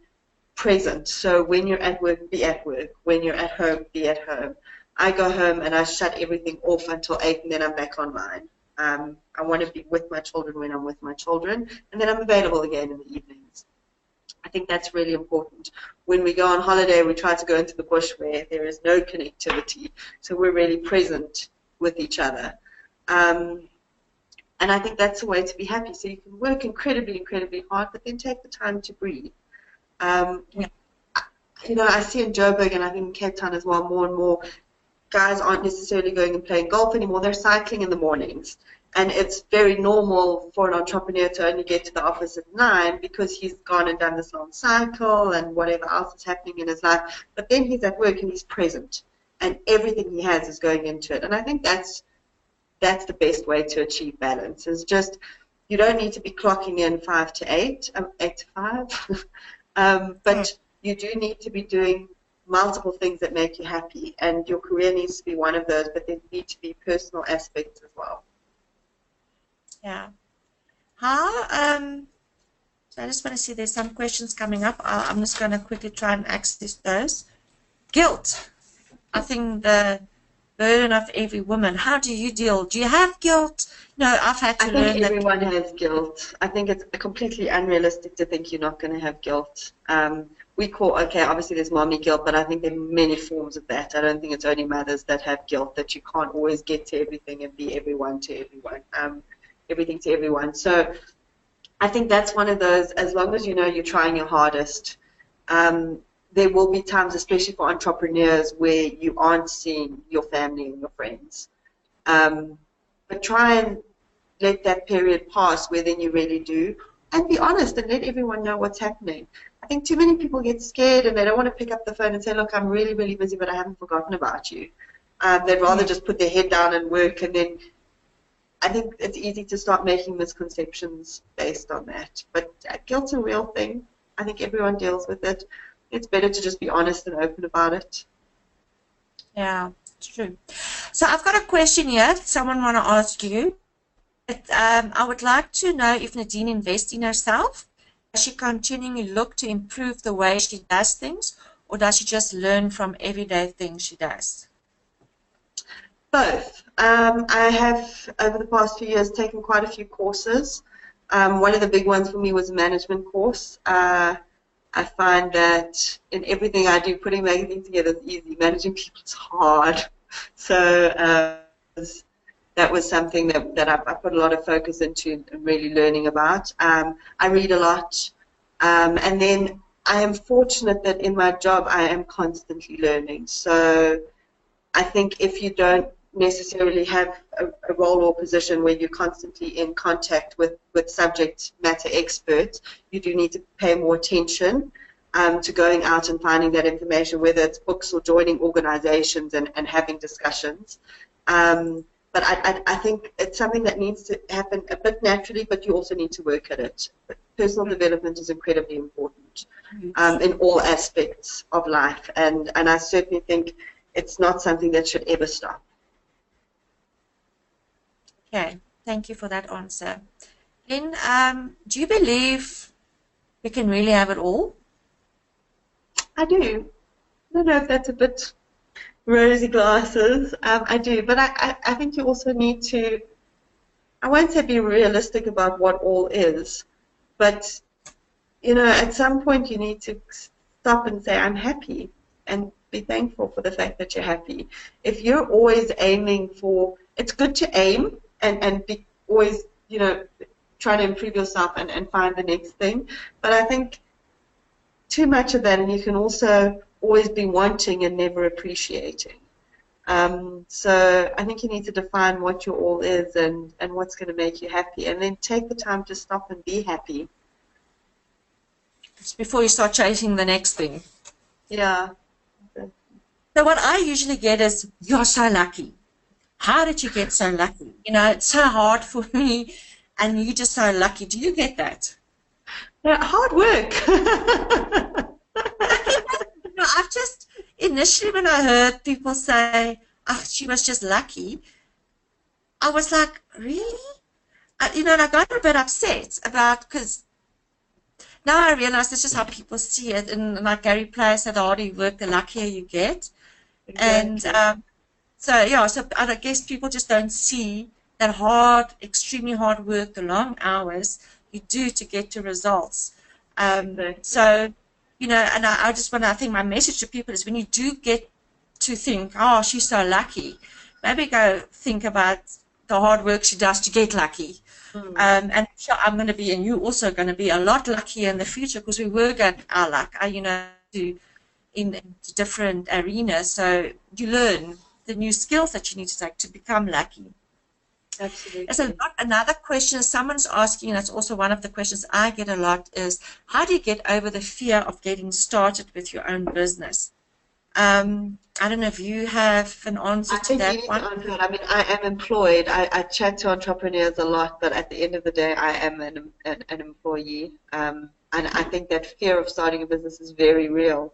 present. So when you're at work, be at work. When you're at home, be at home. I go home and I shut everything off until 8, and then I'm back online. I want to be with my children when I'm with my children, and then I'm available again in the evenings. I think that's really important. When we go on holiday, we try to go into the bush where there is no connectivity, so we're really present with each other. And I think that's a way to be happy. So you can work incredibly, incredibly hard, but then take the time to breathe. You know, I see in Joburg, and I think in Cape Town as well, more and more guys aren't necessarily going and playing golf anymore. They're cycling in the mornings. And it's very normal for an entrepreneur to only get to the office at 9 because he's gone and done this long cycle and whatever else is happening in his life. But then he's at work and he's present, and everything he has is going into it. And I think that's the best way to achieve balance, is just, you don't need to be clocking in 5 to 8, 8 to 5, but you do need to be doing multiple things that make you happy, and your career needs to be one of those, but there need to be personal aspects as well. Yeah. How, so I just want to see, there's some questions coming up. I'm just going to quickly try and access those. Guilt. I think the burden of every woman. How do you deal? Do you have guilt? No, I've had to I learn think that. everyone has guilt. I think it's completely unrealistic to think you're not going to have guilt. Okay, obviously there's mommy guilt, but I think there are many forms of that. I don't think it's only mothers that have guilt, that you can't always get to everything and be everyone to everyone, everything to everyone. So I think that's one of those, as long as you know you're trying your hardest, there will be times, especially for entrepreneurs, where you aren't seeing your family and your friends. But try and let that period pass where then you really do, and be honest and let everyone know what's happening. I think too many people get scared and they don't want to pick up the phone and say, look, I'm really, really busy, but I haven't forgotten about you. They'd rather just put their head down and work, and then I think it's easy to start making misconceptions based on that. But guilt's a real thing. I think everyone deals with it. It's better to just be honest and open about it. Yeah, it's true. So I've got a question here. Someone want to ask you. I would like to know if Nadine invests in herself. Does she continually look to improve the way she does things, or does she just learn from everyday things she does? Both. I have, over the past few years, taken quite a few courses. One of the big ones for me was a management course. I find that in everything I do, putting magazines together is easy. Managing people is hard. So that was something that I put a lot of focus into and really learning about. I read a lot. And then I am fortunate that in my job I am constantly learning. So I think if you don't necessarily have a role or position where you're constantly in contact with subject matter experts, you do need to pay more attention to going out and finding that information, whether it's books or joining organizations and having discussions. But I think it's something that needs to happen a bit naturally, but you also need to work at it. But personal development is incredibly important in all aspects of life, and I certainly think it's not something that should ever stop. Okay, thank you for that answer. Lynn, do you believe we can really have it all? I do. I don't know if that's a bit rosy glasses. I do, but I think you also need to, I won't say be realistic about what all is, but, you know, at some point you need to stop and say, I'm happy, and be thankful for the fact that you're happy. If you're always aiming for, it's good to aim and be always, you know, trying to improve yourself and find the next thing, but I think too much of that, and you can also always be wanting and never appreciating. So I think you need to define what your all is and what's going to make you happy, and then take the time to stop and be happy. It's before you start chasing the next thing. Yeah. So what I usually get is, you're so lucky. How did you get so lucky? You know, it's so hard for me, and you're just so lucky. Do you get that? Yeah, hard work. You know, I've just, initially when I heard people say, oh, she was just lucky, I was like, really? You know, and I got a bit upset about, because now I realize this is how people see it, and like Gary Player said, the harder you work, the luckier you get. Exactly. And so, yeah, so I guess people just don't see that hard, extremely hard work, the long hours you do to get to results. So, you know, and I just want to, I think my message to people is, when you do get to think, oh, she's so lucky, maybe go think about the hard work she does to get lucky. And sure, I'm going to be, and you're also going to be a lot luckier in the future, because we were going our luck, you know, in different arenas. So you learn the new skills that you need to take to become lucky. Absolutely. So another question someone's asking, that's also one of the questions I get a lot, is how do you get over the fear of getting started with your own business? I don't know if you have an answer to that one. I mean, I am employed. I chat to entrepreneurs a lot, but at the end of the day, I am an employee. And I think that fear of starting a business is very real.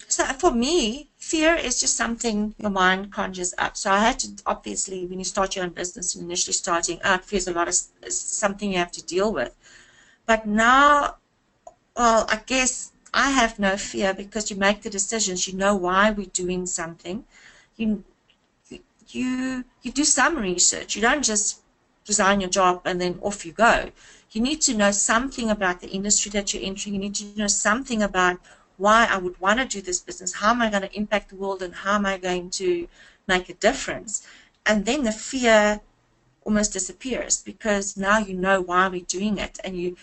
So for me, fear is just something your mind conjures up. So I had to, obviously, when you start your own business and initially starting out, fear is a lot of something you have to deal with. But now, well, I guess I have no fear, because you make the decisions. You know why we're doing something. you do some research. You don't just resign your job and then off you go. You need to know something about the industry that you're entering. You need to know something about why I would want to do this business. How am I going to impact the world, and how am I going to make a difference? And then the fear almost disappears, because now you know why we're doing it, and you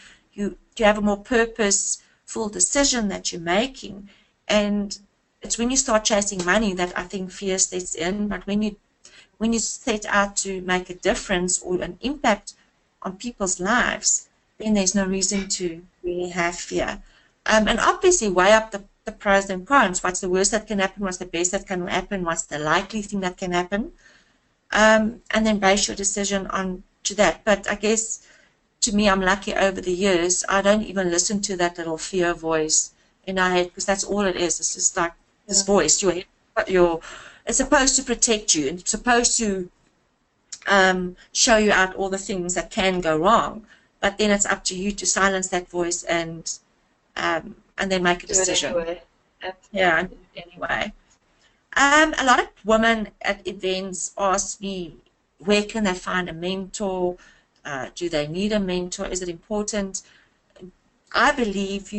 have a more purposeful decision that you're making. And it's when you start chasing money that I think fear sets in. But when you set out to make a difference or an impact on people's lives, then there's no reason to really have fear. And obviously weigh up the pros and cons. What's the worst that can happen? What's the best that can happen? What's the likely thing that can happen? And then base your decision on to that. But I guess, to me, I'm lucky over the years, I don't even listen to that little fear voice in our head, because that's all it is. It's just like this voice. It's supposed to protect you, and it's supposed to show you out all the things that can go wrong. But then it's up to you to silence that voice and then make a decision. Yeah, anyway. A lot of women at events ask me, where can they find a mentor? Do they need a mentor? Is it important? I believe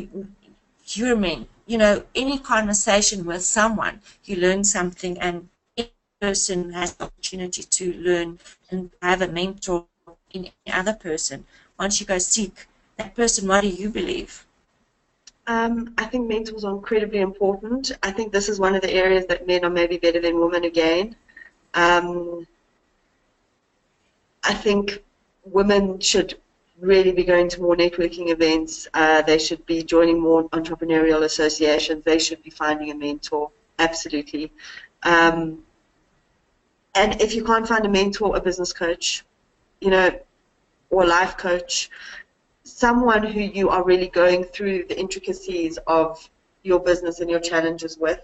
you're meant. Any conversation with someone, you learn something, and each person has the opportunity to learn and have a mentor in any other person. Once you go seek that person, what do you believe? I think mentors are incredibly important. I think this is one of the areas that men are maybe better than women again. I think women should really be going to more networking events. They should be joining more entrepreneurial associations. They should be finding a mentor, absolutely. And if you can't find a mentor, a business coach, or a life coach, someone who you are really going through the intricacies of your business and your challenges with.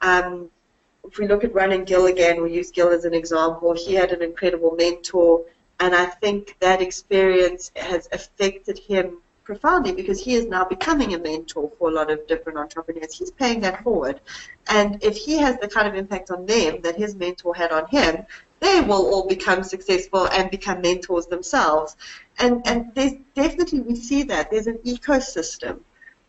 If we look at Running Gil again, we use Gil as an example. He had an incredible mentor, and I think that experience has affected him profoundly, because he is now becoming a mentor for a lot of different entrepreneurs. He's paying that forward. And if he has the kind of impact on them that his mentor had on him, they will all become successful and become mentors themselves. And there's definitely, we see that there's an ecosystem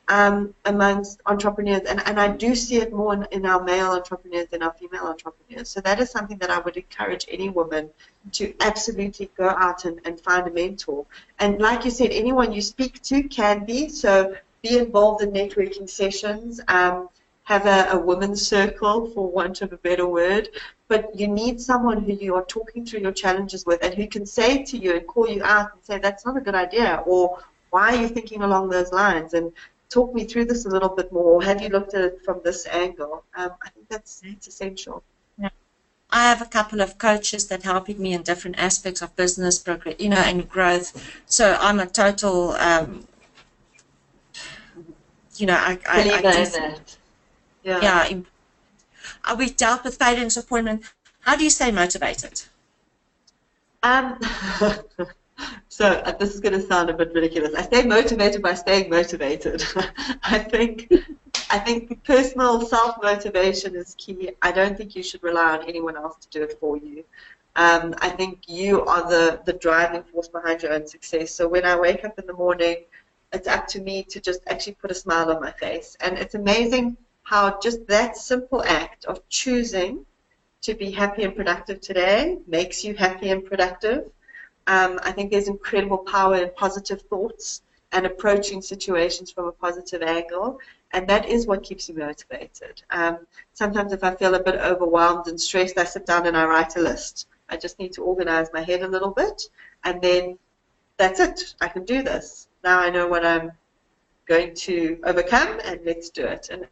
amongst entrepreneurs, and I do see it more in our male entrepreneurs than our female entrepreneurs. So that is something that I would encourage any woman to absolutely go out and find a mentor. And like you said, anyone you speak to can be, so be involved in networking sessions, have a women's circle, for want of a better word, but you need someone who you are talking through your challenges with, and who can say to you and call you out and say, that's not a good idea, or why are you thinking along those lines, and talk me through this a little bit more, or have you looked at it from this angle? I think that's essential. Yeah. I have a couple of coaches that helping me in different aspects of business progress, and growth. So I'm a total, I we dealt with failure and disappointment. How do you stay motivated? So this is going to sound a bit ridiculous. I stay motivated by staying motivated. I think personal self-motivation is key. I don't think you should rely on anyone else to do it for you. I think you are the driving force behind your own success. So when I wake up in the morning, it's up to me to just actually put a smile on my face. And it's amazing how just that simple act of choosing to be happy and productive today makes you happy and productive. I think there's incredible power in positive thoughts and approaching situations from a positive angle, and that is what keeps you motivated. Sometimes if I feel a bit overwhelmed and stressed, I sit down and I write a list. I just need to organize my head a little bit, and then that's it. I can do this. Now I know what I'm going to overcome, and let's do it. And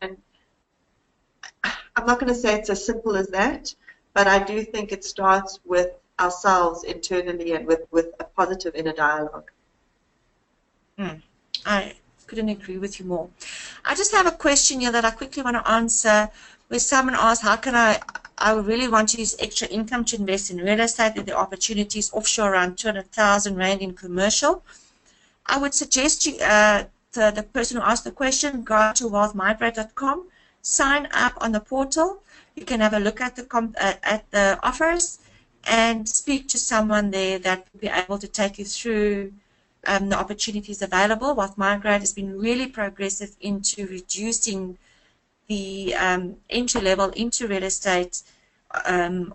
I'm not going to say it's as simple as that, but I do think it starts with ourselves internally and with a positive inner dialogue. I couldn't agree with you more. I just have a question here that I quickly want to answer, where someone asked, how can I would really want to use extra income to invest in real estate, with the opportunities offshore around 200,000 Rand in commercial. I would suggest you, the person who asked the question, go to wealthmigrate.com, sign up on the portal. You can have a look at the offers, and speak to someone there that will be able to take you through the opportunities available. What Migrate has been really progressive into reducing the entry level into real estate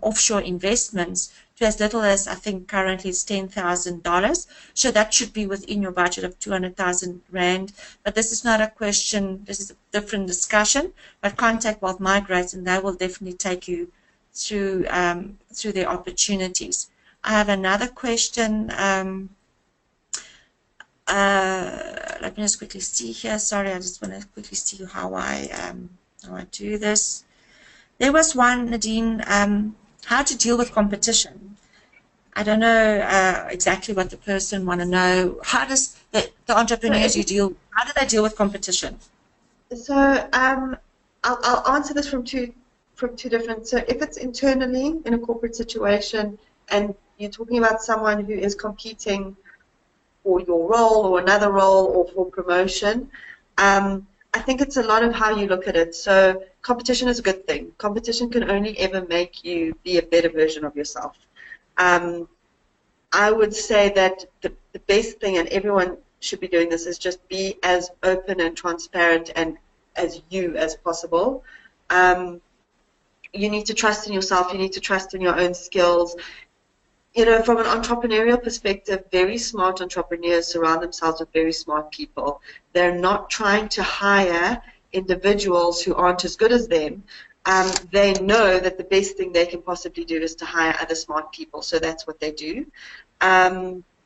offshore investments to as little as, I think currently it's $10,000. So that should be within your budget of 200,000 Rand. But this is not a question, this is a different discussion. But contact Wealth Migrate and they will definitely take you through through their opportunities. I have another question. Let me just quickly see here. Sorry, I just want to quickly see how I do this. There was one, Nadine, how to deal with competition. I don't know exactly what the person want to know. How does the entrepreneurs you deal, how do they deal with competition? So I'll answer this from two different. So if it's internally in a corporate situation and you're talking about someone who is competing for your role or another role or for promotion, I think it's a lot of how you look at it. So competition is a good thing. Competition can only ever make you be a better version of yourself. I would say that the best thing, and everyone should be doing this, is just be as open and transparent and as you as possible. You need to trust in yourself. You need to trust in your own skills. You know, from an entrepreneurial perspective, very smart entrepreneurs surround themselves with very smart people. They're not trying to hire individuals who aren't as good as them. They know that the best thing they can possibly do is to hire other smart people, so that's what they do.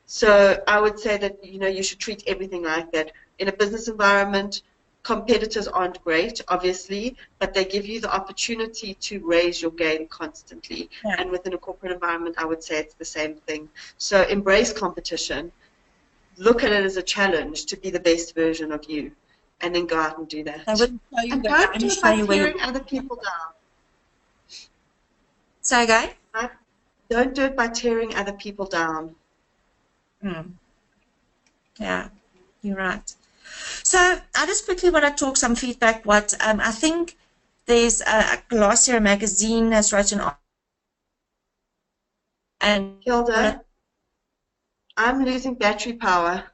So I would say that, you know, you should treat everything like that. In a business environment, competitors aren't great, obviously, but they give you the opportunity to raise your game constantly. Yeah. And within a corporate environment, I would say it's the same thing. So embrace competition. Look at it as a challenge to be the best version of you, and then go out and do that. I wouldn't tell you and don't do it by tearing other people down. So again? Don't do it by tearing other people down. Yeah, you're right. So I just quickly want to talk some feedback. What I think there's a Glossier magazine has written on. And Hilda, I'm losing battery power.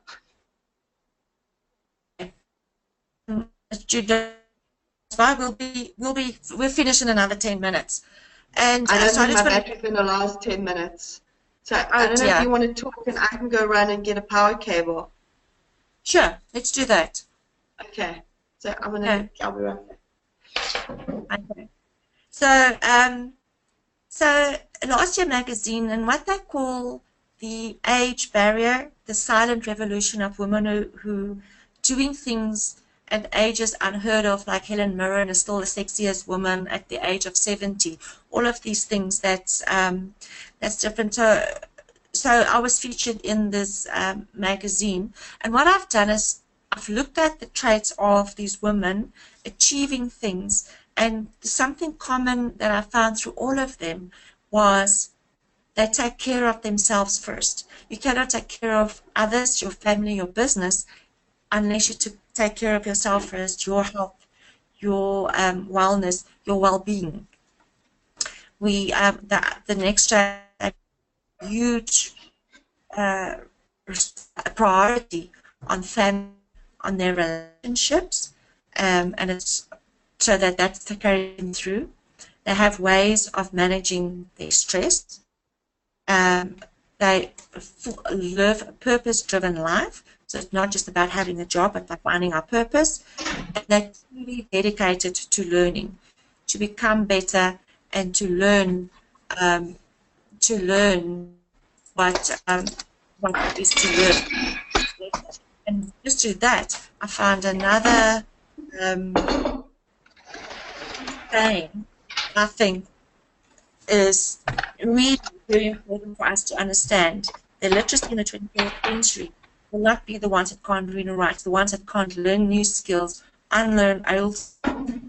We'll finish in another 10 minutes. And I don't think my battery's going to last 10 minutes. So I don't know if you want to talk and I can go run and get a power cable. Sure, let's do that. Okay. So I'm going to, I'll be right back. Okay. So last year magazine and what they call the age barrier, the silent revolution of women who doing things at ages unheard of, like Helen Mirren is still the sexiest woman at the age of 70. All of these things that's different. So I was featured in this magazine, and what I've done is I've looked at the traits of these women achieving things, and something common that I found through all of them was they take care of themselves first. You cannot take care of others, your family, your business, unless you take care of yourself first, your health, your wellness, your well-being. The next huge priority on family, on their relationships, and it's so that's carrying through. They have ways of managing their stress. They live a purpose-driven life, so it's not just about having a job, but about finding our purpose. And they're truly dedicated to learning, to become better, and to learn what it is to learn. And just through that, I found another thing I think is really very important for us to understand. The literacy in the 21st century will not be the ones that can't read and write, the ones that can't learn new skills, unlearn old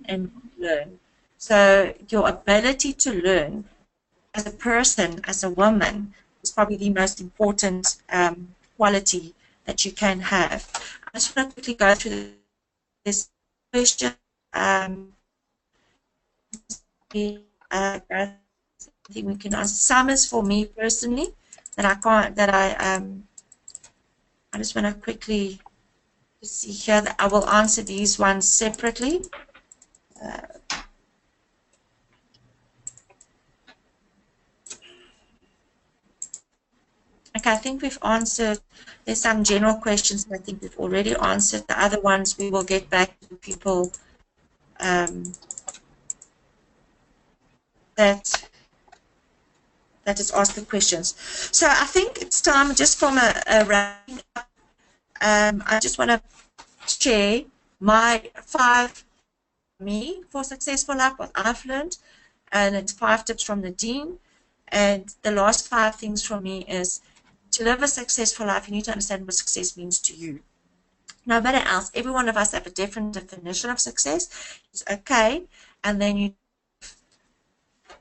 and learn. So your ability to learn as a person, as a woman, is probably the most important quality that you can have. I just want to quickly go through this question. think we can answer. Some is for me personally that I can't, that I just want to quickly see here that I will answer these ones separately. Okay, I think we've answered. There's some general questions that I think we've already answered. The other ones we will get back to people that has asked the questions. So I think it's time, just from a wrapping up, I just want to share my 5 me for successful life, what I've learned, and it's 5 tips from Nadine. And the last 5 things from me is, to live a successful life, you need to understand what success means to you. Nobody else, every one of us have a different definition of success. It's okay, and then you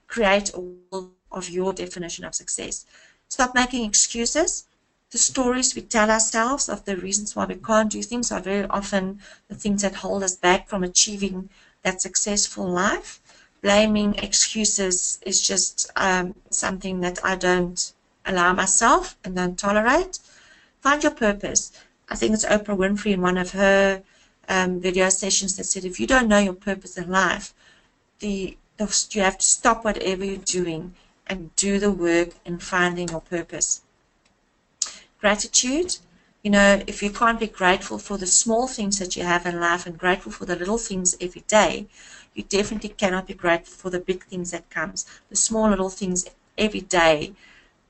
create a world of your definition of success. Stop making excuses. The stories we tell ourselves of the reasons why we can't do things are very often the things that hold us back from achieving that successful life. Blaming excuses is just something that I don't allow myself and don't tolerate. Find your purpose. I think it's Oprah Winfrey in one of her video sessions that said, if you don't know your purpose in life, you have to stop whatever you're doing and do the work in finding your purpose. Gratitude. You know, if you can't be grateful for the small things that you have in life and grateful for the little things every day, you definitely cannot be grateful for the big things that comes. The small little things every day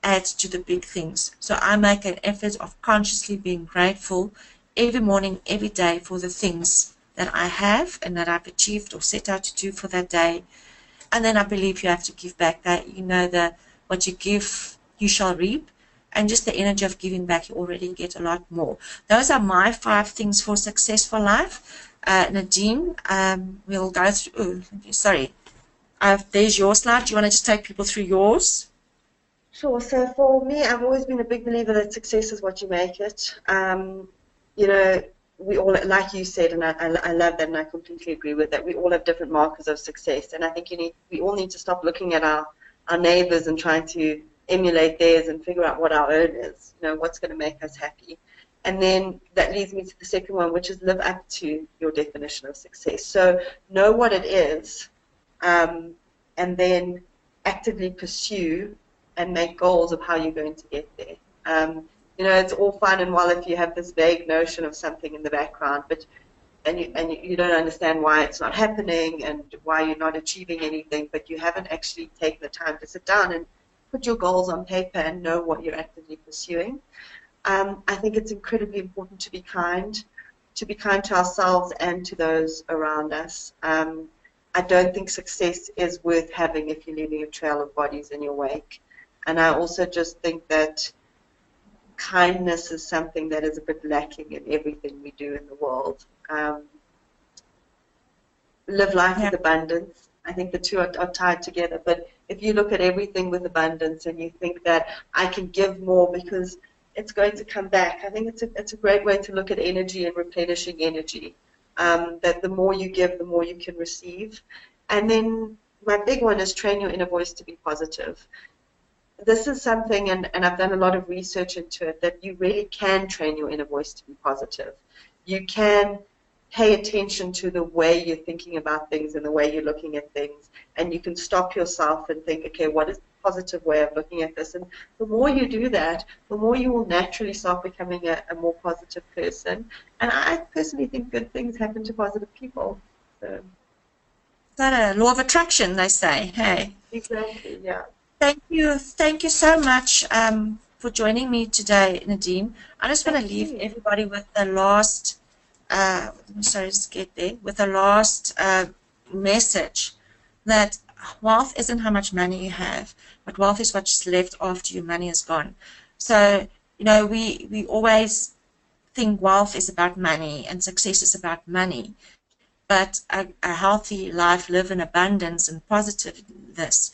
add to the big things. So I make an effort of consciously being grateful every morning, every day, for the things that I have and that I've achieved or set out to do for that day. And then I believe you have to give back. That, you know, that what you give, you shall reap. And just the energy of giving back, you already get a lot more. Those are my 5 things for successful life. Nadine, we'll go through. Sorry, there's your slide. Do you want to just take people through yours? Sure. So for me, I've always been a big believer that success is what you make it. You know, we all, like you said, and I love that, and I completely agree with that. We all have different markers of success, and I think we all need to stop looking at our neighbors and trying to emulate theirs and figure out what our own is. You know, what's going to make us happy. And then that leads me to the second one, which is live up to your definition of success. So know what it is, and then actively pursue and make goals of how you're going to get there. You know, it's all fine and well if you have this vague notion of something in the background, but and you don't understand why it's not happening and why you're not achieving anything, but you haven't actually taken the time to sit down and put your goals on paper and know what you're actively pursuing. I think it's incredibly important to be kind to ourselves and to those around us. I don't think success is worth having if you're leaving a trail of bodies in your wake. And I also just think that kindness is something that is a bit lacking in everything we do in the world. Live life with abundance. I think the two are tied together. But if you look at everything with abundance and you think that I can give more because it's going to come back, I think it's a great way to look at energy and replenishing energy. That the more you give, the more you can receive. And then my big one is train your inner voice to be positive. This is something, and I've done a lot of research into it, that you really can train your inner voice to be positive. You can pay attention to the way you're thinking about things and the way you're looking at things, and you can stop yourself and think, okay, what is the positive way of looking at this? And the more you do that, the more you will naturally start becoming a more positive person. And I personally think good things happen to positive people. So. Is that a law of attraction, they say? Hey. Exactly, yeah. Thank you so much for joining me today, Nadine. I just want to leave everybody with the last, sorry, just get there, with the last message that wealth isn't how much money you have, but wealth is what's left after your money is gone. So, you know, we always think wealth is about money and success is about money, but a healthy life lived in abundance and positiveness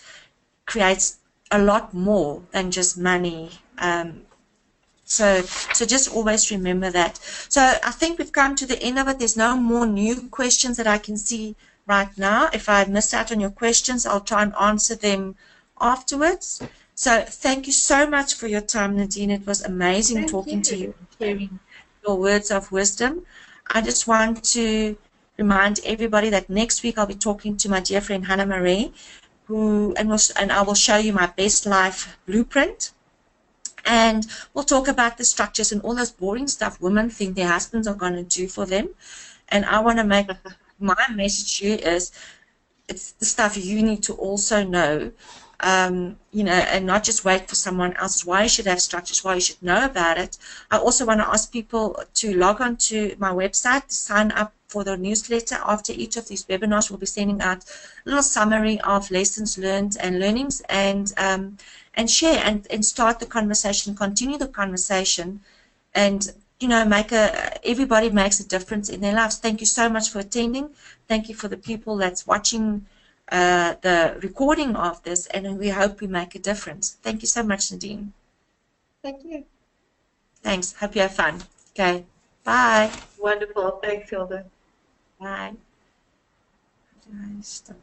creates a lot more than just money. So just always remember that. So I think we've come to the end of it. There's no more new questions that I can see right now. If I missed out on your questions, I'll try and answer them afterwards. So thank you so much for your time, Nadine. It was amazing talking to you and sharing your words of wisdom. I just want to remind everybody that next week I'll be talking to my dear friend Hannah Marie, and I will show you my best life blueprint. And we'll talk about the structures and all this boring stuff women think their husbands are going to do for them. And I want to make my message here is it's the stuff you need to also know, you know, and not just wait for someone else. Why you should have structures, why you should know about it. I also want to ask people to log on to my website, to sign up for the newsletter. After each of these webinars, we'll be sending out a little summary of lessons learned and learnings, and share and start the conversation, continue the conversation, and you know, everybody makes a difference in their lives. Thank you so much for attending. Thank you for the people that's watching the recording of this, and we hope we make a difference. Thank you so much, Nadine. Thank you. Thanks. Hope you have fun. Okay. Bye. Wonderful. Thanks, Hilda. Bye. Stop.